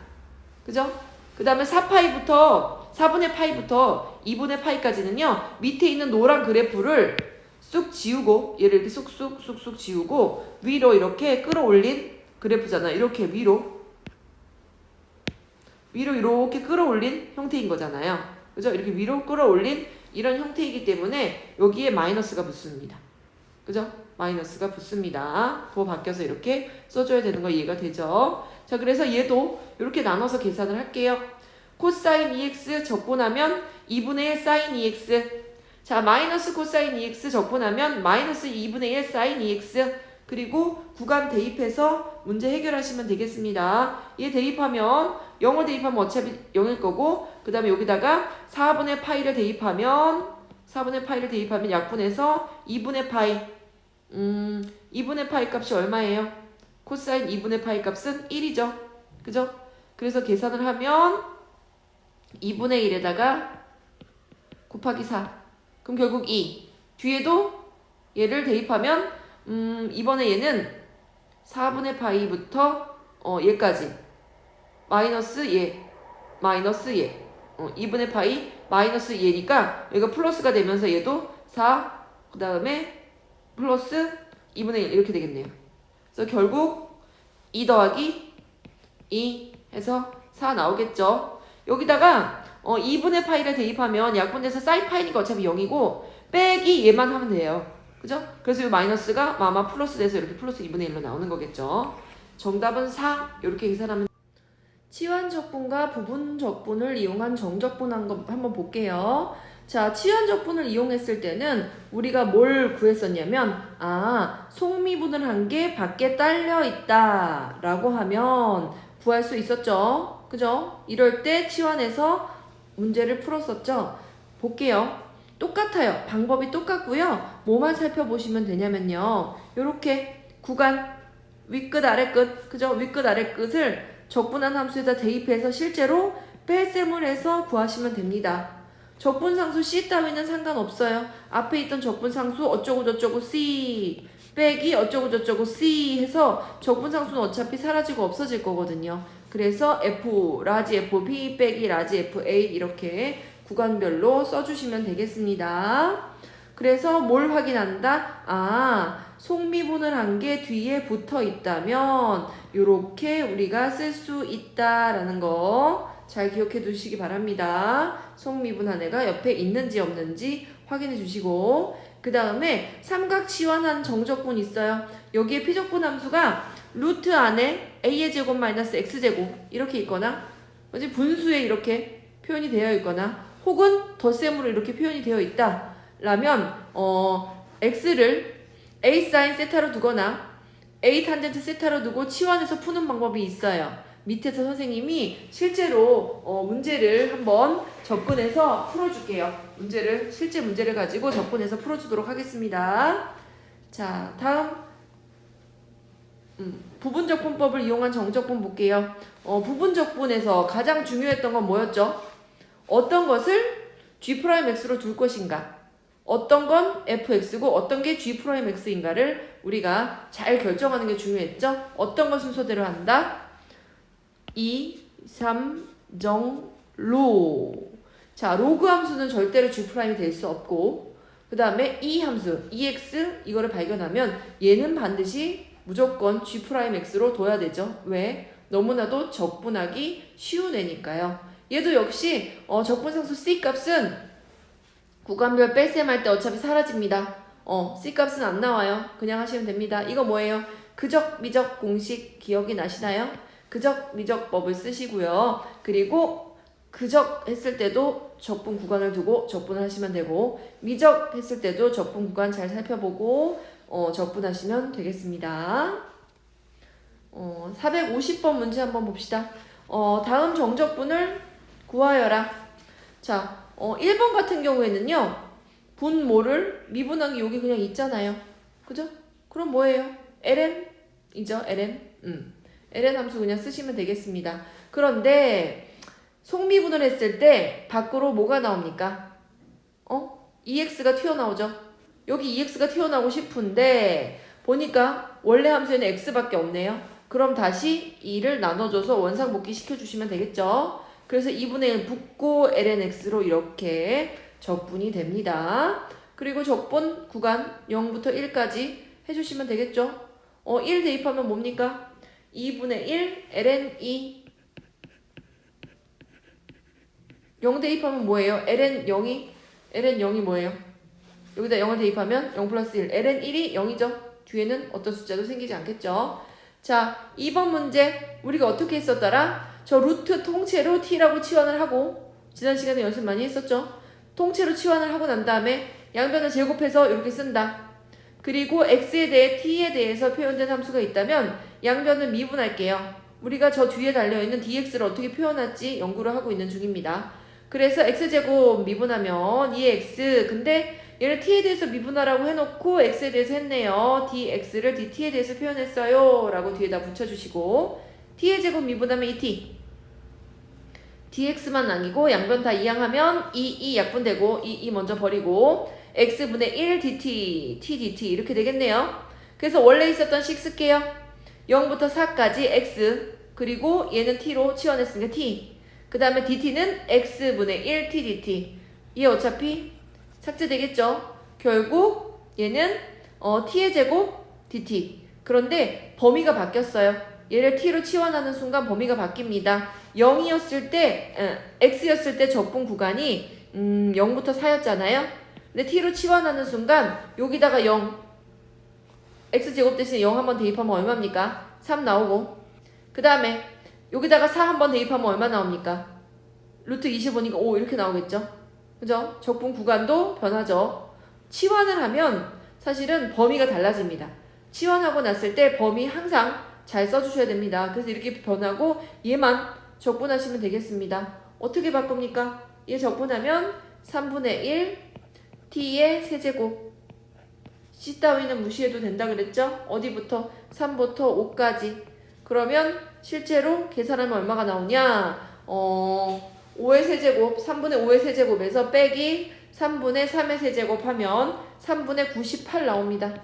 그죠? 그 다음에 4분의 파이부터 2분의 파이까지는요, 밑에 있는 노란 그래프를 쑥 지우고, 얘를 이렇게 쑥쑥 지우고, 위로 이렇게 끌어올린 그래프잖아요. 이렇게 위로 이렇게 끌어올린 형태인 거잖아요. 그죠? 이렇게 위로 끌어올린 이런 형태이기 때문에 여기에 마이너스가 붙습니다. 그죠? 마이너스가 붙습니다. 더 바뀌어서 이렇게 써줘야 되는 거 이해가 되죠? 자, 그래서 얘도 이렇게 나눠서 계산을 할게요. 코사인 2x 적분하면 2분의 1 사인 2x. 자, 마이너스 코사인 2x 적분하면 마이너스 2분의 1 사인 2x. 그리고 구간 대입해서 문제 해결하시면 되겠습니다. 얘 대입하면 0을 대입하면 어차피 0일 거고, 그 다음에 여기다가 4분의 파이를 대입하면 약분해서 2분의 파이. 2분의 파이 값이 얼마예요? 코사인 2분의 파이 값은 1이죠. 그죠? 그래서 계산을 하면 2분의 1에다가 곱하기 4. 그럼 결국 2. 뒤에도 얘를 대입하면 이번에 얘는 4분의 파이부터 얘까지 마이너스 얘 2분의 파이 마이너스 얘니까 여기가 플러스가 되면서 얘도 4, 그 다음에 플러스 2분의 1 이렇게 되겠네요. 그래서 결국 2 더하기 2 해서 4 나오겠죠. 여기다가 2분의 파이를 대입하면 약분돼서 사인 파이니까 어차피 0이고 빼기 얘만 하면 돼요. 그죠? 그래서 이 마이너스가 아마 플러스 돼서 이렇게 플러스 2분의 1로 나오는 거겠죠. 정답은 4. 이렇게 계산하면 치환 적분과 부분 적분을 이용한 정적분한 거 한번 볼게요. 자, 치환 적분을 이용했을 때는 우리가 뭘 구했었냐면 속미분을 한 게 밖에 딸려 있다 라고 하면 구할 수 있었죠. 그죠? 이럴 때 치환해서 문제를 풀었었죠. 볼게요. 똑같아요. 방법이 똑같고요. 뭐만 살펴보시면 되냐면요. 요렇게 구간 윗끝 아래끝, 그죠? 윗끝 아래끝을 적분한 함수에다 대입해서 실제로 뺄셈을 해서 구하시면 됩니다. 적분상수 C 따위는 상관없어요. 앞에 있던 적분상수 어쩌고저쩌고 C 빼기 어쩌고저쩌고 C 해서 적분상수는 어차피 사라지고 없어질 거거든요. 그래서 F, 라지 FB 빼기 라지 FA 이렇게 구간별로 써주시면 되겠습니다. 그래서 뭘 확인한다? 속미분을 한 게 뒤에 붙어 있다면 요렇게 우리가 쓸 수 있다라는 거 잘 기억해 두시기 바랍니다. 속미분한 애가 옆에 있는지 없는지 확인해 주시고, 그 다음에 삼각 치환한 정적분 있어요. 여기에 피적분 함수가 루트 안에 a의 제곱 마이너스 x제곱 이렇게 있거나 분수에 이렇게 표현이 되어 있거나 혹은 덧셈으로 이렇게 표현이 되어 있다 라면 x를 a 사인 세타로 두거나 a 탄젠트 세타로 두고 치환해서 푸는 방법이 있어요. 밑에서 선생님이 실제로 문제를 한번 접근해서 풀어줄게요. 실제 문제를 가지고 접근해서 풀어주도록 하겠습니다. 자, 다음 부분적분법을 이용한 정적분 볼게요. 부분적분에서 가장 중요했던 건 뭐였죠? 어떤 것을 G'X로 둘 것인가? 어떤 건 fx고 어떤 게 G'X인가를 우리가 잘 결정하는 게 중요했죠? 어떤 건 순서대로 한다? 2, 3, 정, 로. 자, 로그 함수는 절대로 G'이 될 수 없고 그 다음에 이 함수, EX 이거를 발견하면 얘는 반드시 무조건 G'X로 둬야 되죠. 왜? 너무나도 적분하기 쉬운 애니까요. 얘도 역시 적분상수 C값은 구간별 뺄셈 할 때 어차피 사라집니다. C값은 안 나와요. 그냥 하시면 됩니다. 이거 뭐예요? 그적, 미적 공식 기억이 나시나요? 그적, 미적법을 쓰시고요. 그리고 그적 했을 때도 적분 구간을 두고 적분을 하시면 되고 미적 했을 때도 적분 구간 잘 살펴보고 적분하시면 되겠습니다. 450번 문제 한번 봅시다. 다음 정적분을 구하여라. 자, 1번 같은 경우에는요. 분모를 미분한 게 여기 그냥 있잖아요. 그죠? 그럼 뭐예요? ln이죠. ln. ln 함수 그냥 쓰시면 되겠습니다. 그런데 속미분을 했을 때 밖으로 뭐가 나옵니까? EX가 튀어나오죠. 여기 EX가 튀어나오고 싶은데 보니까 원래 함수에는 X밖에 없네요. 그럼 다시 2를 나눠줘서 원상복귀 시켜주시면 되겠죠. 그래서 2분의 1 붙고 lnx로 이렇게 적분이 됩니다. 그리고 적분 구간 0부터 1까지 해주시면 되겠죠. 1 대입하면 뭡니까? 2분의 1 ln2 0 대입하면 뭐예요? ln0이 뭐예요? 여기다 0을 대입하면 0 플러스 1 ln1이 0이죠. 뒤에는 어떤 숫자도 생기지 않겠죠. 자, 2번 문제 우리가 어떻게 했었더라? 저 루트 통째로 t라고 치환을 하고 지난 시간에 연습 많이 했었죠. 통째로 치환을 하고 난 다음에 양변을 제곱해서 이렇게 쓴다. 그리고 x에 대해 t에 대해서 표현된 함수가 있다면 양변을 미분할게요. 우리가 저 뒤에 달려있는 dx를 어떻게 표현할지 연구를 하고 있는 중입니다. 그래서 x제곱 미분하면 2x 근데 얘를 t에 대해서 미분하라고 해놓고 x에 대해서 했네요. dx를 dt에 대해서 표현했어요 라고 뒤에다 붙여주시고 t의 제곱 미분하면 2t dx만 남기고 양변 다 이항하면 2 약분되고 2 먼저 버리고 x분의 1 dt t dt 이렇게 되겠네요. 그래서 원래 있었던 식 쓸게요. 0부터 4까지 x 그리고 얘는 t로 치환했으니까 t 그 다음에 dt는 x분의 1 t dt 얘 어차피 삭제되겠죠. 결국 얘는 t의 제곱 dt 그런데 범위가 바뀌었어요. 얘를 t로 치환하는 순간 범위가 바뀝니다. 0이었을 때 x였을 때 적분 구간이 0부터 4였잖아요. 근데 t로 치환하는 순간 여기다가 0 x제곱 대신에 0 한번 대입하면 얼마입니까? 3 나오고 그 다음에 여기다가 4 한번 대입하면 얼마 나옵니까? 루트 25니까 5 이렇게 나오겠죠? 그죠? 적분 구간도 변하죠. 치환을 하면 사실은 범위가 달라집니다. 치환하고 났을 때 범위 항상 잘 써주셔야 됩니다. 그래서 이렇게 변하고 얘만 적분하시면 되겠습니다. 어떻게 바꿉니까? 얘 적분하면 3분의 1 t의 세제곱 c 따위는 무시해도 된다 그랬죠? 어디부터? 3부터 5까지 그러면 실제로 계산하면 얼마가 나오냐? 5의 세제곱 3분의 5의 세제곱에서 빼기 3분의 3의 세제곱 하면 3분의 98 나옵니다.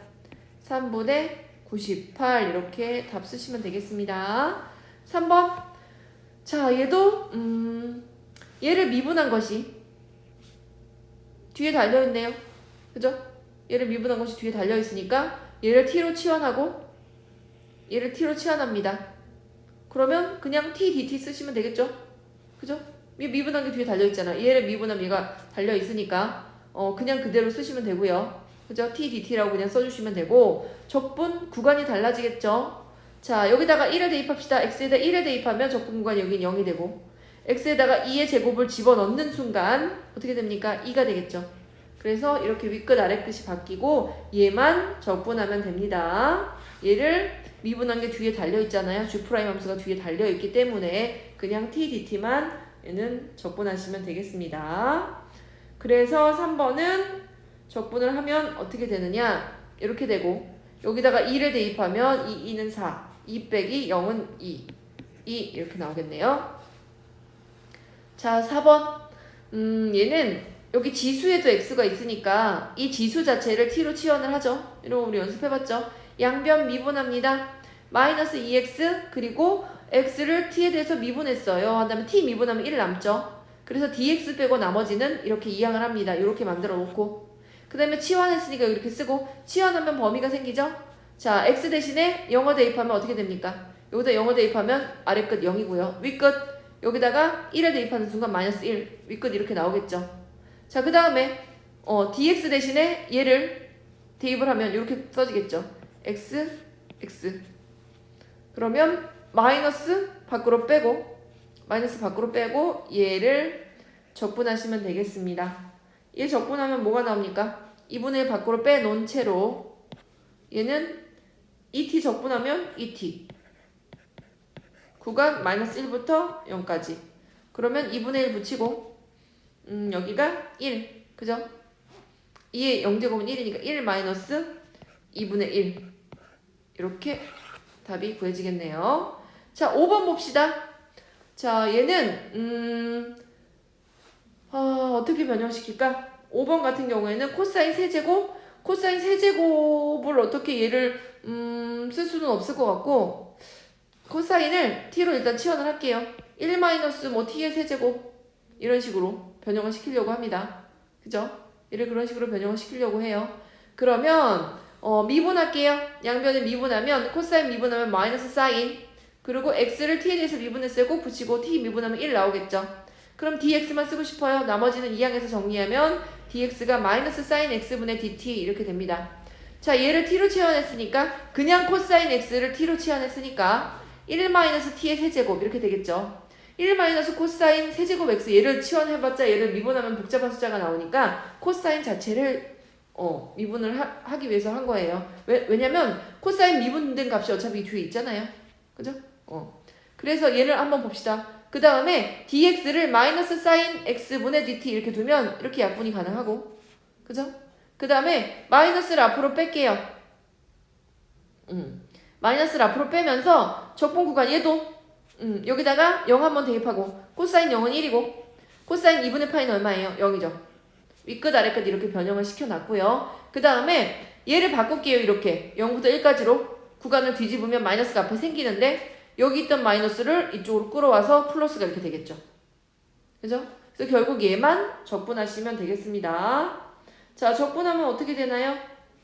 3분의 98 이렇게 답 쓰시면 되겠습니다. 3번 자 얘도 얘를 미분한 것이 뒤에 달려있네요. 그죠? 얘를 미분한 것이 뒤에 달려있으니까 얘를 t로 치환하고 얘를 t로 치환합니다. 그러면 그냥 t dt 쓰시면 되겠죠? 그죠? 미분한 게 뒤에 달려있잖아. 얘를 미분하면 얘가 달려있으니까 그냥 그대로 쓰시면 되고요. 그죠? t dt라고 그냥 써주시면 되고 적분 구간이 달라지겠죠? 자 여기다가 1을 대입합시다. x에다 1을 대입하면 적분 구간이 여긴 0이 되고 x에다가 2의 제곱을 집어넣는 순간 어떻게 됩니까? 2가 되겠죠? 그래서 이렇게 윗끝 아래끝이 바뀌고 얘만 적분하면 됩니다. 얘를 미분한 게 뒤에 달려있잖아요. G' 함수가 뒤에 달려있기 때문에 그냥 t dt만 얘는 적분하시면 되겠습니다. 그래서 3번은 적분을 하면 어떻게 되느냐? 이렇게 되고 여기다가 2를 대입하면 2는 4, 2 빼기 0은 2, 2 이렇게 나오겠네요. 자, 4번. 얘는 여기 지수에도 x가 있으니까 이 지수 자체를 t로 치환을 하죠. 이런 거 우리 연습해봤죠. 양변 미분합니다. 마이너스 2x 그리고 x를 t에 대해서 미분했어요. 한 다음에 t 미분하면 1 남죠. 그래서 dx 빼고 나머지는 이렇게 이항을 합니다. 이렇게 만들어 놓고 그 다음에 치환했으니까 이렇게 쓰고 치환하면 범위가 생기죠. 자, x 대신에 영어 대입하면 어떻게 됩니까? 여기다 영어 대입하면 아래 끝 0이고요. 위 끝 여기다가 1을 대입하는 순간 마이너스 1 위 끝 이렇게 나오겠죠. 자, 그 다음에 dx 대신에 얘를 대입을 하면 이렇게 써지겠죠. x, x 그러면 마이너스 밖으로 빼고 얘를 적분하시면 되겠습니다. 얘 적분하면 뭐가 나옵니까? 2분의 1 밖으로 빼놓은 채로 얘는 2t 적분하면 2t 구간 마이너스 1부터 0까지 그러면 2분의 1 붙이고 여기가 1 그죠? 2의 0제곱은 1이니까 1 마이너스 2분의 1 이렇게 답이 구해지겠네요. 자, 5번 봅시다. 자, 얘는 어떻게 변형시킬까? 5번 같은 경우에는 코사인 세제곱을 어떻게 얘를 쓸 수는 없을 것 같고 코사인을 t로 일단 치환을 할게요. 1 마이너스 뭐 t의 세제곱 이런 식으로 변형을 시키려고 합니다. 그죠? 얘를 그런 식으로 변형을 시키려고 해요. 그러면 미분할게요. 양변을 미분하면 코사인 미분하면 마이너스 사인 그리고 x를 t에 대해서 미분했어요. 꼭 붙이고 t 미분하면 1 나오겠죠. 그럼 dx만 쓰고 싶어요. 나머지는 이항에서 정리하면 dx가 마이너스 사인 x분의 dt 이렇게 됩니다. 자, 얘를 t로 치환했으니까 그냥 코사인 x를 t로 치환했으니까 1 마이너스 t의 세제곱 이렇게 되겠죠. 1 마이너스 코사인 세제곱 x 얘를 치환해봤자 얘를 미분하면 복잡한 숫자가 나오니까 코사인 자체를 미분을 하기 위해서 한 거예요. 왜냐면 코사인 미분된 값이 어차피 뒤에 있잖아요. 그죠? 그래서 얘를 한번 봅시다. 그 다음에 dx를 마이너스 사인 x분의 dt 이렇게 두면 이렇게 약분이 가능하고 그죠? 그 다음에 마이너스를 앞으로 뺄게요. 마이너스를 앞으로 빼면서 적분 구간 얘도 여기다가 0 한번 대입하고 코사인 0은 1이고 코사인 2분의 파이는 얼마예요? 0이죠. 윗끝 아래끝 이렇게 변형을 시켜놨고요. 그 다음에 얘를 바꿀게요. 이렇게 0부터 1까지로 구간을 뒤집으면 마이너스가 앞에 생기는데 여기 있던 마이너스를 이쪽으로 끌어와서 플러스가 이렇게 되겠죠. 그죠? 그래서 결국 얘만 적분하시면 되겠습니다. 자, 적분하면 어떻게 되나요?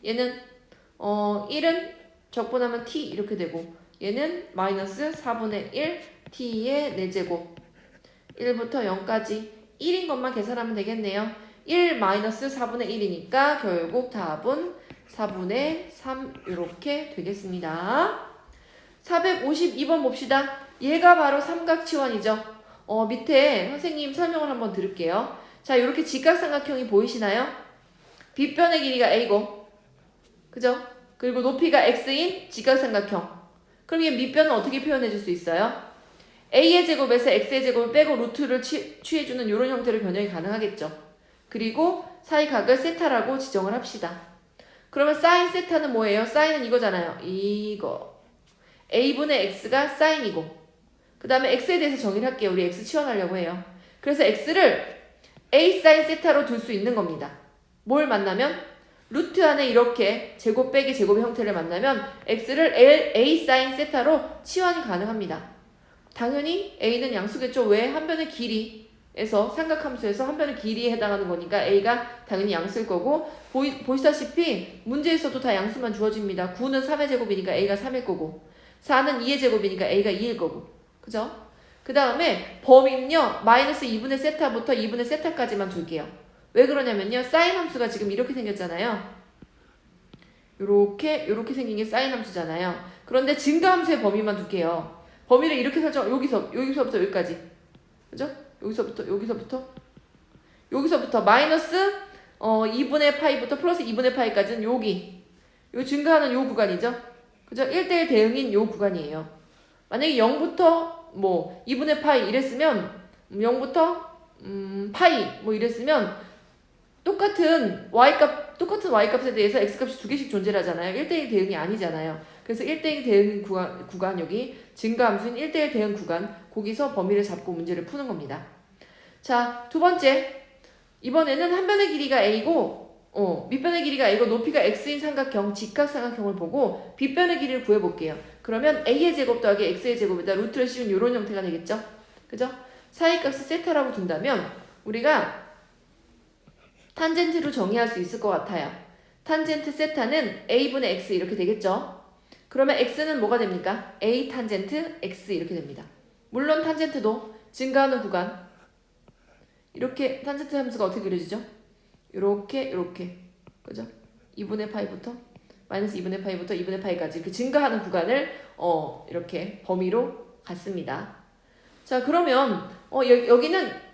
얘는 1은 적분하면 t 이렇게 되고 얘는 마이너스 4분의 1 t의 4제곱 1부터 0까지 1인 것만 계산하면 되겠네요. 1 마이너스 4분의 1이니까 결국 답은 4분의 3 이렇게 되겠습니다. 452번 봅시다. 얘가 바로 삼각치환이죠. 밑에 선생님 설명을 한번 들을게요. 자, 이렇게 직각삼각형이 보이시나요? 빗변의 길이가 a고 그죠? 그리고 높이가 x인 직각삼각형. 그럼 이 밑변은 어떻게 표현해 줄 수 있어요? a의 제곱에서 x의 제곱을 빼고 루트를 취해주는 이런 형태로 변형이 가능하겠죠. 그리고 사이 각을 세타라고 지정을 합시다. 그러면 사인 세타는 뭐예요? 사인은 이거잖아요. 이거. a분의 x가 사인이고 그 다음에 x에 대해서 정의를 할게요. 우리 x 치환하려고 해요. 그래서 x를 a 사인 세타로 둘 수 있는 겁니다. 뭘 만나면? 루트 안에 이렇게 제곱 빼기 제곱의 형태를 만나면 x를 a 사인 세타로 치환이 가능합니다. 당연히 a는 양수겠죠. 왜? 한 변의 길이에서 삼각함수에서 한 변의 길이에 해당하는 거니까 a가 당연히 양수일 거고 보시다시피 문제에서도 다 양수만 주어집니다. 9는 3의 제곱이니까 a가 3일 거고 4는 2의 제곱이니까 a가 2일 거고 그죠? 그 다음에 범위는요 마이너스 2분의 세타부터 2분의 세타까지만 둘게요. 왜 그러냐면요 사인 함수가 지금 이렇게 생겼잖아요. 요렇게 생긴 게 사인 함수잖아요. 그런데 증가함수의 범위만 둘게요. 범위를 이렇게 설정 여기서부터 여기까지 그죠? 여기서부터 마이너스 2분의 파이부터 플러스 2분의 파이까지는 요 증가하는 요 구간이죠. 그죠? 1대1 대응인 요 구간이에요. 만약에 0부터 뭐 2분의 파이 이랬으면 0부터 파이 뭐 이랬으면 똑같은 y값에 대해서 x값이 두 개씩 존재를 하잖아요. 1대1 대응이 아니잖아요. 그래서 1대1 대응 구간 여기 증가함수인 1대1 대응 구간 거기서 범위를 잡고 문제를 푸는 겁니다. 자, 두 번째. 이번에는 한 변의 길이가 a고 밑변의 길이가 a고 높이가 x인 삼각형 직각삼각형을 보고 빗변의 길이를 구해볼게요. 그러면 a의 제곱 더하기 x의 제곱에다 루트를 씌운 이런 형태가 되겠죠? 그죠? 사이값을 세타라고 둔다면 우리가 탄젠트로 정의할 수 있을 것 같아요. 탄젠트 세타는 a분의 x 이렇게 되겠죠? 그러면 x는 뭐가 됩니까? a 탄젠트 x 이렇게 됩니다. 물론 탄젠트도 증가하는 구간 이렇게 탄젠트 함수가 어떻게 그려지죠? 요렇게 그죠? 2분의 파이부터 마이너스 2분의 파이부터 2분의 파이까지 이렇게 증가하는 구간을 이렇게 범위로 갔습니다. 자, 그러면 여기는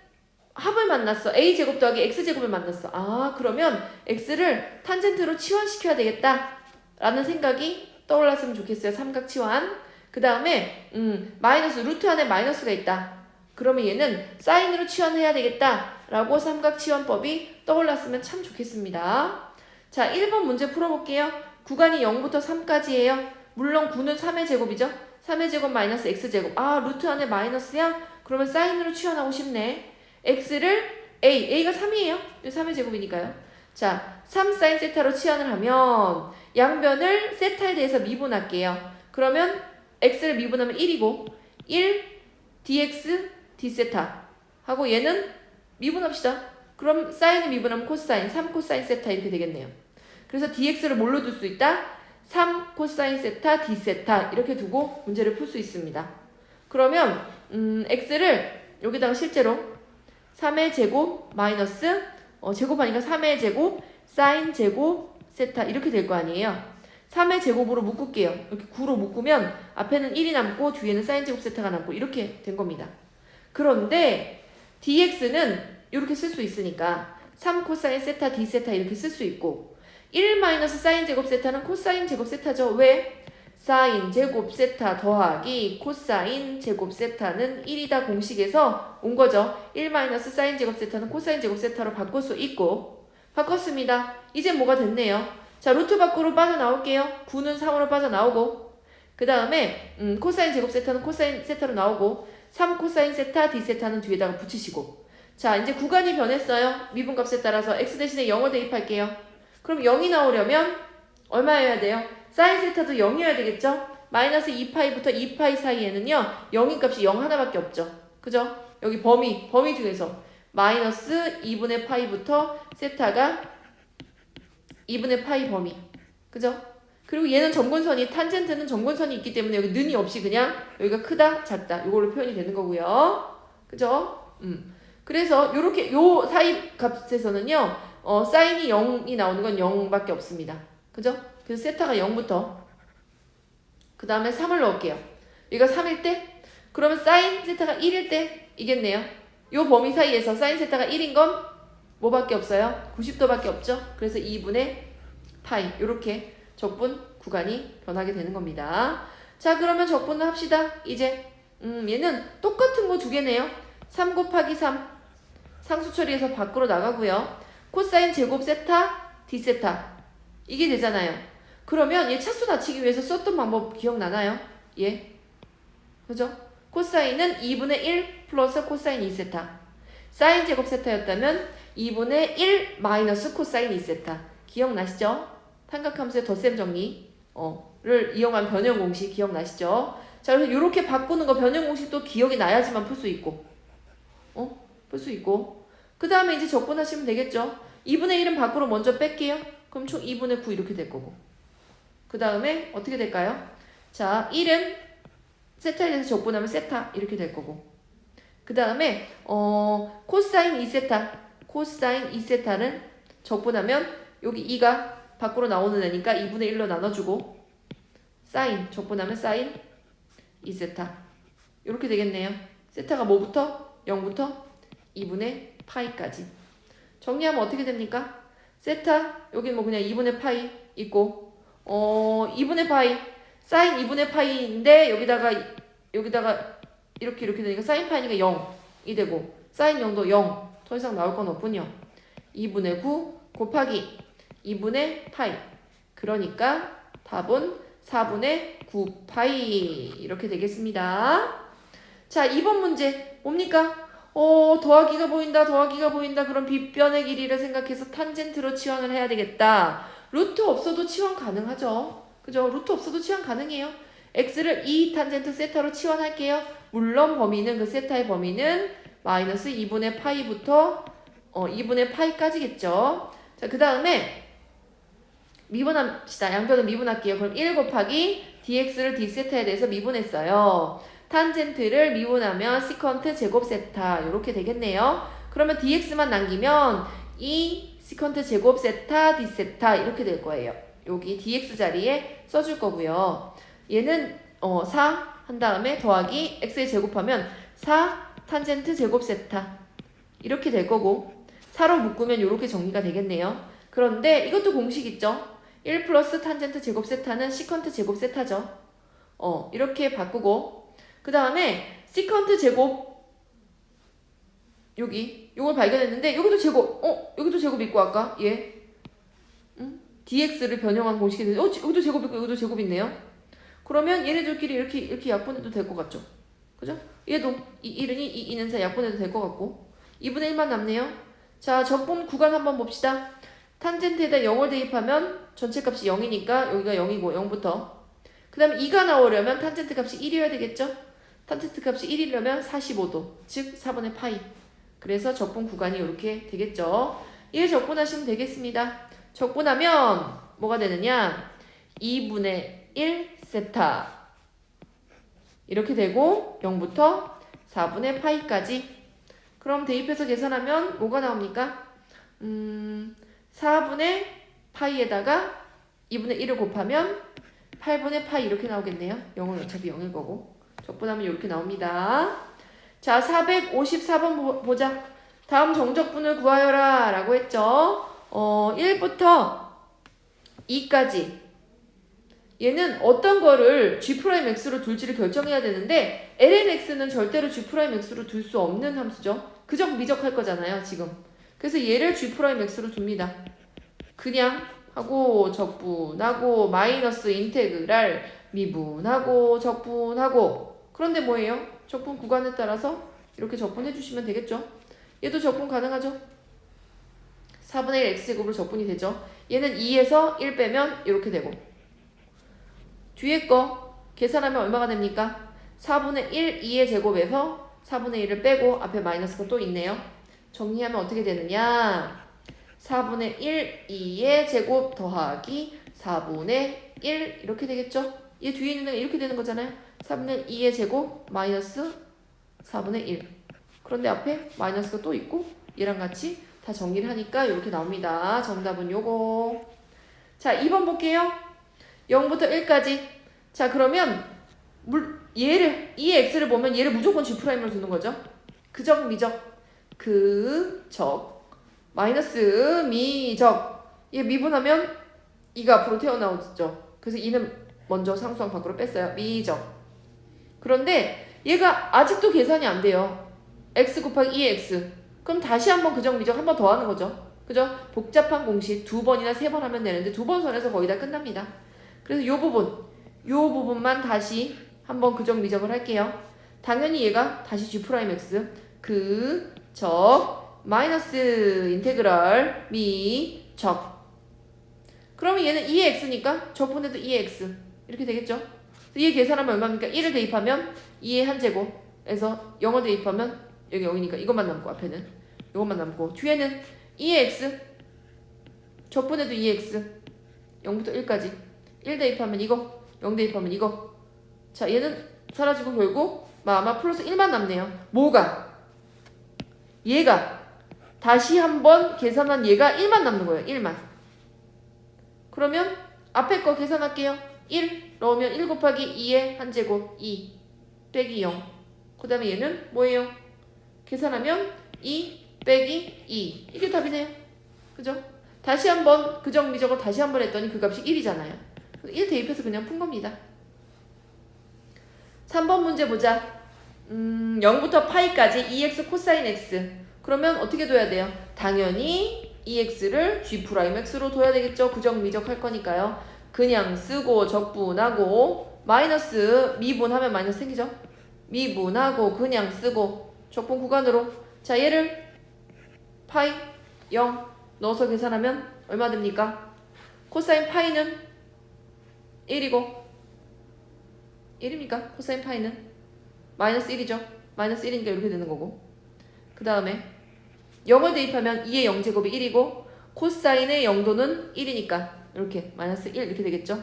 합을 만났어. a제곱 더하기 x제곱을 만났어. 아, 그러면 x를 탄젠트로 치환시켜야 되겠다 라는 생각이 떠올랐으면 좋겠어요. 삼각 치환. 그 다음에 마이너스 루트 안에 마이너스가 있다. 그러면 얘는 사인으로 치환해야 되겠다 라고 삼각 치환법이 떠올랐으면 참 좋겠습니다. 자, 1번 문제 풀어볼게요. 구간이 0부터 3까지예요. 물론 9는 3의 제곱이죠. 3의 제곱 마이너스 x제곱. 아, 루트 안에 마이너스야? 그러면 사인으로 치환하고 싶네. x를 a가 3이에요. 3의 제곱이니까요. 자, 3 사인 세타로 치환을 하면 양변을 세타에 대해서 미분할게요. 그러면 x를 미분하면 1이고 1 dx d세타 하고 얘는 미분합시다. 그럼 사인을 미분하면 코사인 3 코사인 세타 이렇게 되겠네요. 그래서 dx를 뭘로 둘 수 있다? 3 코사인 세타 d세타 이렇게 두고 문제를 풀 수 있습니다. 그러면 x를 여기다가 실제로 3의 제곱 마이너스 제곱하니까 3의 제곱 사인 제곱 세타 이렇게 될 거 아니에요. 3의 제곱으로 묶을게요. 이렇게 9로 묶으면 앞에는 1이 남고 뒤에는 사인 제곱 세타가 남고 이렇게 된 겁니다. 그런데 dx는 이렇게 쓸 수 있으니까 3 코사인 세타 d 세타 이렇게 쓸 수 있고 1 마이너스 사인 제곱 세타는 코사인 제곱 세타죠. 왜? 사인 제곱 세타 더하기 코사인 제곱 세타는 1이다 공식에서 온 거죠. 1 마이너스 사인 제곱 세타는 코사인 제곱 세타로 바꿀 수 있고 바꿨습니다. 이제 뭐가 됐네요. 자, 루트 밖으로 빠져나올게요. 9는 3으로 빠져나오고 그 다음에 코사인 제곱 세타는 코사인 세타로 나오고 3 코사인 세타 d 세타는 뒤에다가 붙이시고 자, 이제 구간이 변했어요. 미분값에 따라서 x 대신에 0을 대입할게요. 그럼 0이 나오려면 얼마여야 돼요? 사인 세타도 0이어야 되겠죠? 마이너스 2파이부터 2파이 사이에는요 0인 값이 0 하나밖에 없죠. 그죠? 여기 범위 중에서 마이너스 2분의 파이부터 세타가 2분의 파이 범위. 그죠? 그리고 얘는 점근선이 탄젠트는 점근선이 있기 때문에 여기 는이 없이 그냥 여기가 크다 작다 이걸로 표현이 되는 거고요. 그죠? 그래서 요렇게 요 사이 값에서는요 사인이 0이 나오는 건 0밖에 없습니다. 그죠? 그래서 세타가 0부터 그 다음에 3을 넣을게요. 얘가 3일 때 그러면 사인 세타가 1일 때 이겠네요. 요 범위 사이에서 사인 세타가 1인 건 뭐밖에 없어요? 90도밖에 없죠? 그래서 2분의 파이 요렇게 적분 구간이 변하게 되는 겁니다. 자, 그러면 적분을 합시다. 이제 얘는 똑같은 거 두 개네요. 3 곱하기 3 상수 처리해서 밖으로 나가고요. 코사인 제곱 세타 d세타 이게 되잖아요. 그러면 얘 차수 낮추기 위해서 썼던 방법 기억나나요? 예. 그죠? 코사인은 2분의 1 플러스 코사인 2세타 사인 제곱 세타였다면 2분의 1 마이너스 코사인 2세타 기억나시죠? 삼각함수의 덧셈 정리를 이용한 변형 공식 기억나시죠? 자, 그래서 이렇게 바꾸는 거 변형 공식도 기억이 나야지만 풀 수 있고 풀 수 있고 그 다음에 이제 적분하시면 되겠죠? 2분의 1은 밖으로 먼저 뺄게요. 그럼 총 2분의 9 이렇게 될 거고 그 다음에 어떻게 될까요? 자, 1은 세타에 대해서 적분하면 세타 이렇게 될 거고 그 다음에 코사인 2세타 코사인 2세타는 적분하면 여기 2가 밖으로 나오는 애니까 2분의 1로 나눠주고 사인 적분하면 사인 2세타 이렇게 되겠네요. 세타가 뭐부터? 0부터 2분의 파이까지 정리하면 어떻게 됩니까? 세타 여기는 뭐 그냥 2분의 파이 있고 2분의 파이 사인 2분의 파이인데 여기다가 이렇게 되니까 사인 파이니까 0이 되고 사인 0도 0 더 이상 나올 건 없군요. 2분의 9 곱하기 2분의 파이. 그러니까 답은 4분의 9 파이 이렇게 되겠습니다. 자, 2번 문제 뭡니까? 더하기가 보인다, 더하기가 보인다. 그럼 빗변의 길이를 생각해서 탄젠트로 치환을 해야 되겠다. 루트 없어도 치환 가능하죠. 그죠? 루트 없어도 치환 가능해요. x를 2 탄젠트 세타로 치환할게요. 물론 범위는 그 세타의 범위는 마이너스 2분의 파이부터 2분의 파이까지겠죠. 자, 그 다음에 미분합시다. 양변을 미분할게요. 그럼 1 곱하기 dx를 d세타에 대해서 미분했어요. 탄젠트를 미분하면 시컨트 제곱 세타 이렇게 되겠네요. 그러면 dx만 남기면 2 시컨트 제곱 세타 d세타 이렇게 될 거예요. 여기 dx 자리에 써줄 거고요. 얘는 4 한 다음에 더하기 x에 제곱하면 4 탄젠트 제곱 세타 이렇게 될 거고 4로 묶으면 이렇게 정리가 되겠네요. 그런데 이것도 공식 있죠? 1 플러스 탄젠트 제곱 세타는 시컨트 제곱 세타죠. 이렇게 바꾸고 그 다음에 시컨트 제곱 요걸 발견했는데 여기도 제곱 여기도 제곱 있고 아까 dx를 변형한 공식이 되는데 여기도 제곱 있고 여기도 제곱 있네요. 그러면 얘네들끼리 이렇게 약분해도 될 것 같죠? 그죠? 얘도 이 1은 2, 2는 4 약분해도 될 것 같고 2분의 1만 남네요. 자, 적분 구간 한번 봅시다. 탄젠트에다 0을 대입하면 전체 값이 0이니까 여기가 0이고 0부터 그 다음에 2가 나오려면 탄젠트 값이 1이어야 되겠죠? 탄젠트 값이 1이려면 45도 즉 4분의 파이. 그래서 적분 구간이 이렇게 되겠죠. 얘 적분하시면 되겠습니다. 적분하면 뭐가 되느냐 2분의 1 세타 이렇게 되고 0부터 4분의 파이까지. 그럼 대입해서 계산하면 뭐가 나옵니까? 4분의 파이에다가 2분의 1을 곱하면 8분의 파이 이렇게 나오겠네요. 0은 어차피 0일 거고 적분하면 이렇게 나옵니다. 자, 454번 보자. 다음 정적분을 구하여라 라고 했죠. 1부터 2까지 얘는 어떤 거를 G'X로 둘지를 결정해야 되는데 lnx는 절대로 G'X로 둘 수 없는 함수죠. 그적 미적 할 거잖아요 지금. 그래서 얘를 G'X로 둡니다. 그냥 하고 적분하고 마이너스 인테그랄 미분하고 적분하고. 그런데 뭐예요? 적분 구간에 따라서 이렇게 적분해 주시면 되겠죠. 얘도 적분 가능하죠. 4분의 1 x제곱으로 적분이 되죠. 얘는 2에서 1 빼면 이렇게 되고 뒤에 거 계산하면 얼마가 됩니까? 4분의 1 2의 제곱에서 4분의 1을 빼고 앞에 마이너스가 또 있네요. 정리하면 어떻게 되느냐 4분의 1 2의 제곱 더하기 4분의 1 이렇게 되겠죠. 얘 뒤에 있는 애가 이렇게 되는 거잖아요. 4분의 2의 제곱 마이너스 4분의 1. 그런데 앞에 마이너스가 또 있고 얘랑 같이 다 정리를 하니까 이렇게 나옵니다. 정답은 요거. 자, 2번 볼게요. 0부터 1까지. 자, 그러면 얘를 이 x를 보면 얘를 무조건 G'으로 두는 거죠. 그적 미적 그적 마이너스 미적. 얘 미분하면 2가 앞으로 튀어나오죠. 그래서 2는 먼저 상수항 밖으로 뺐어요. 미적. 그런데 얘가 아직도 계산이 안 돼요. x 곱하기 2x. 그럼 다시 한번 그적 미적 한 번 더 하는 거죠. 그죠? 복잡한 공식 2번이나 3번 하면 되는데 2번 선에서 거의 다 끝납니다. 그래서 요 부분만 다시 한번 그적 미적을 할게요. 당연히 얘가 다시 G'X 그적 마이너스 인테그랄 미적. 그러면 얘는 2x니까 적분해도 2x 이렇게 되겠죠. 얘 계산하면 얼마입니까? 1을 대입하면 2의 한 제곱에서 0을 대입하면 여기 0이니까 이것만 남고 앞에는 이것만 남고 뒤에는 2의 x 적분해도 2x 0부터 1까지 1 대입하면 이거 0 대입하면 이거. 자, 얘는 사라지고 결국 아마 플러스 1만 남네요. 뭐가? 얘가 다시 한번 계산한 얘가 1만 남는 거예요. 1만. 그러면 앞에 거 계산할게요. 1 넣으면 1 곱하기 2의 한 제곱 2 빼기 0. 그 다음에 얘는 뭐예요? 계산하면 2 빼기 2. 이게 답이네요. 그죠? 다시 한번 그적 미적을 다시 한번 했더니 그 값이 1이잖아요. 1 대입해서 그냥 푼 겁니다. 3번 문제 보자. 0부터 파이까지 2x 코사인 x. 그러면 어떻게 둬야 돼요? 당연히 EX를 G'X로 둬야 되겠죠. 구정미적 할 거니까요. 그냥 쓰고 적분하고 마이너스 미분하면 마이너스 생기죠. 미분하고 그냥 쓰고 적분 구간으로 자 얘를 파이 0 넣어서 계산하면 얼마 됩니까? 코사인 파이는 1이고 1입니까? 코사인 파이는 마이너스 1이죠. 마이너스 1이니까 이렇게 되는 거고 그 다음에 0을 대입하면 2의 0제곱이 1이고 코사인의 0도는 1이니까 이렇게 마이너스 1 이렇게 되겠죠.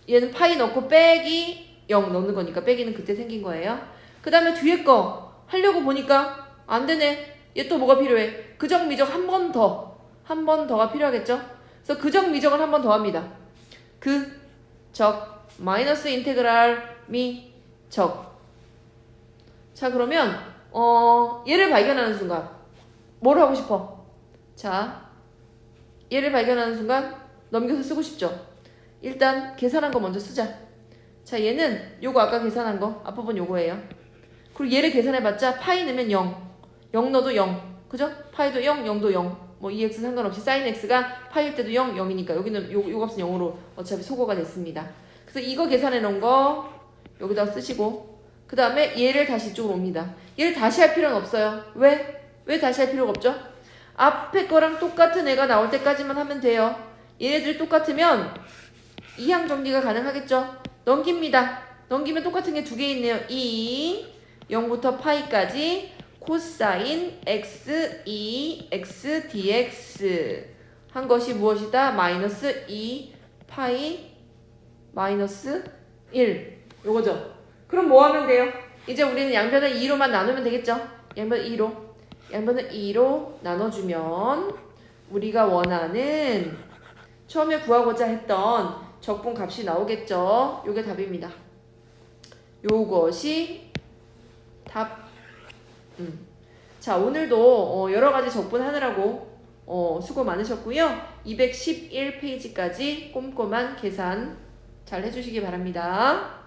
얘는 파이 넣고 빼기 0 넣는 거니까 빼기는 그때 생긴 거예요. 그 다음에 뒤에 거 하려고 보니까 안 되네. 얘 또 뭐가 필요해? 그정미적 한 번 더가 필요하겠죠. 그래서 그정미적을 한 번 더 합니다. 그적 마이너스 인테그랄 미적. 자 그러면 얘를 발견하는 순간 뭘 하고 싶어? 자 얘를 발견하는 순간 넘겨서 쓰고 싶죠. 일단 계산한 거 먼저 쓰자. 자 얘는 요거 아까 계산한 거 앞부분 요거예요. 그리고 얘를 계산해봤자 파이 넣으면 0 넣어도 0 그죠? 파이도 0 0도 0 뭐 EX 상관없이 사인 X가 파이일 때도 0 0이니까 여기는 요 값은 0으로 어차피 소거가 됐습니다. 그래서 이거 계산해 놓은 거 여기다 쓰시고 그 다음에 얘를 다시 이쪽으로 옵니다. 얘를 다시 할 필요는 없어요. 왜? 왜 다시 할 필요가 없죠? 앞에 거랑 똑같은 애가 나올 때까지만 하면 돼요. 얘네들이 똑같으면 이항 정리가 가능하겠죠? 넘깁니다. 넘기면 똑같은 게 두 개 있네요. 0부터 파이까지 코사인 x 2x dx 한 것이 무엇이다? 마이너스 2 파이 마이너스 1 요거죠. 그럼 뭐 하면 돼요? 이제 우리는 양변을 2로만 나누면 되겠죠? 양변을 2로 나눠주면 우리가 원하는 처음에 구하고자 했던 적분 값이 나오겠죠? 요게 답입니다. 요것이 답. 자 오늘도 여러가지 적분 하느라고 수고 많으셨고요. 211페이지까지 꼼꼼한 계산 잘 해주시기 바랍니다.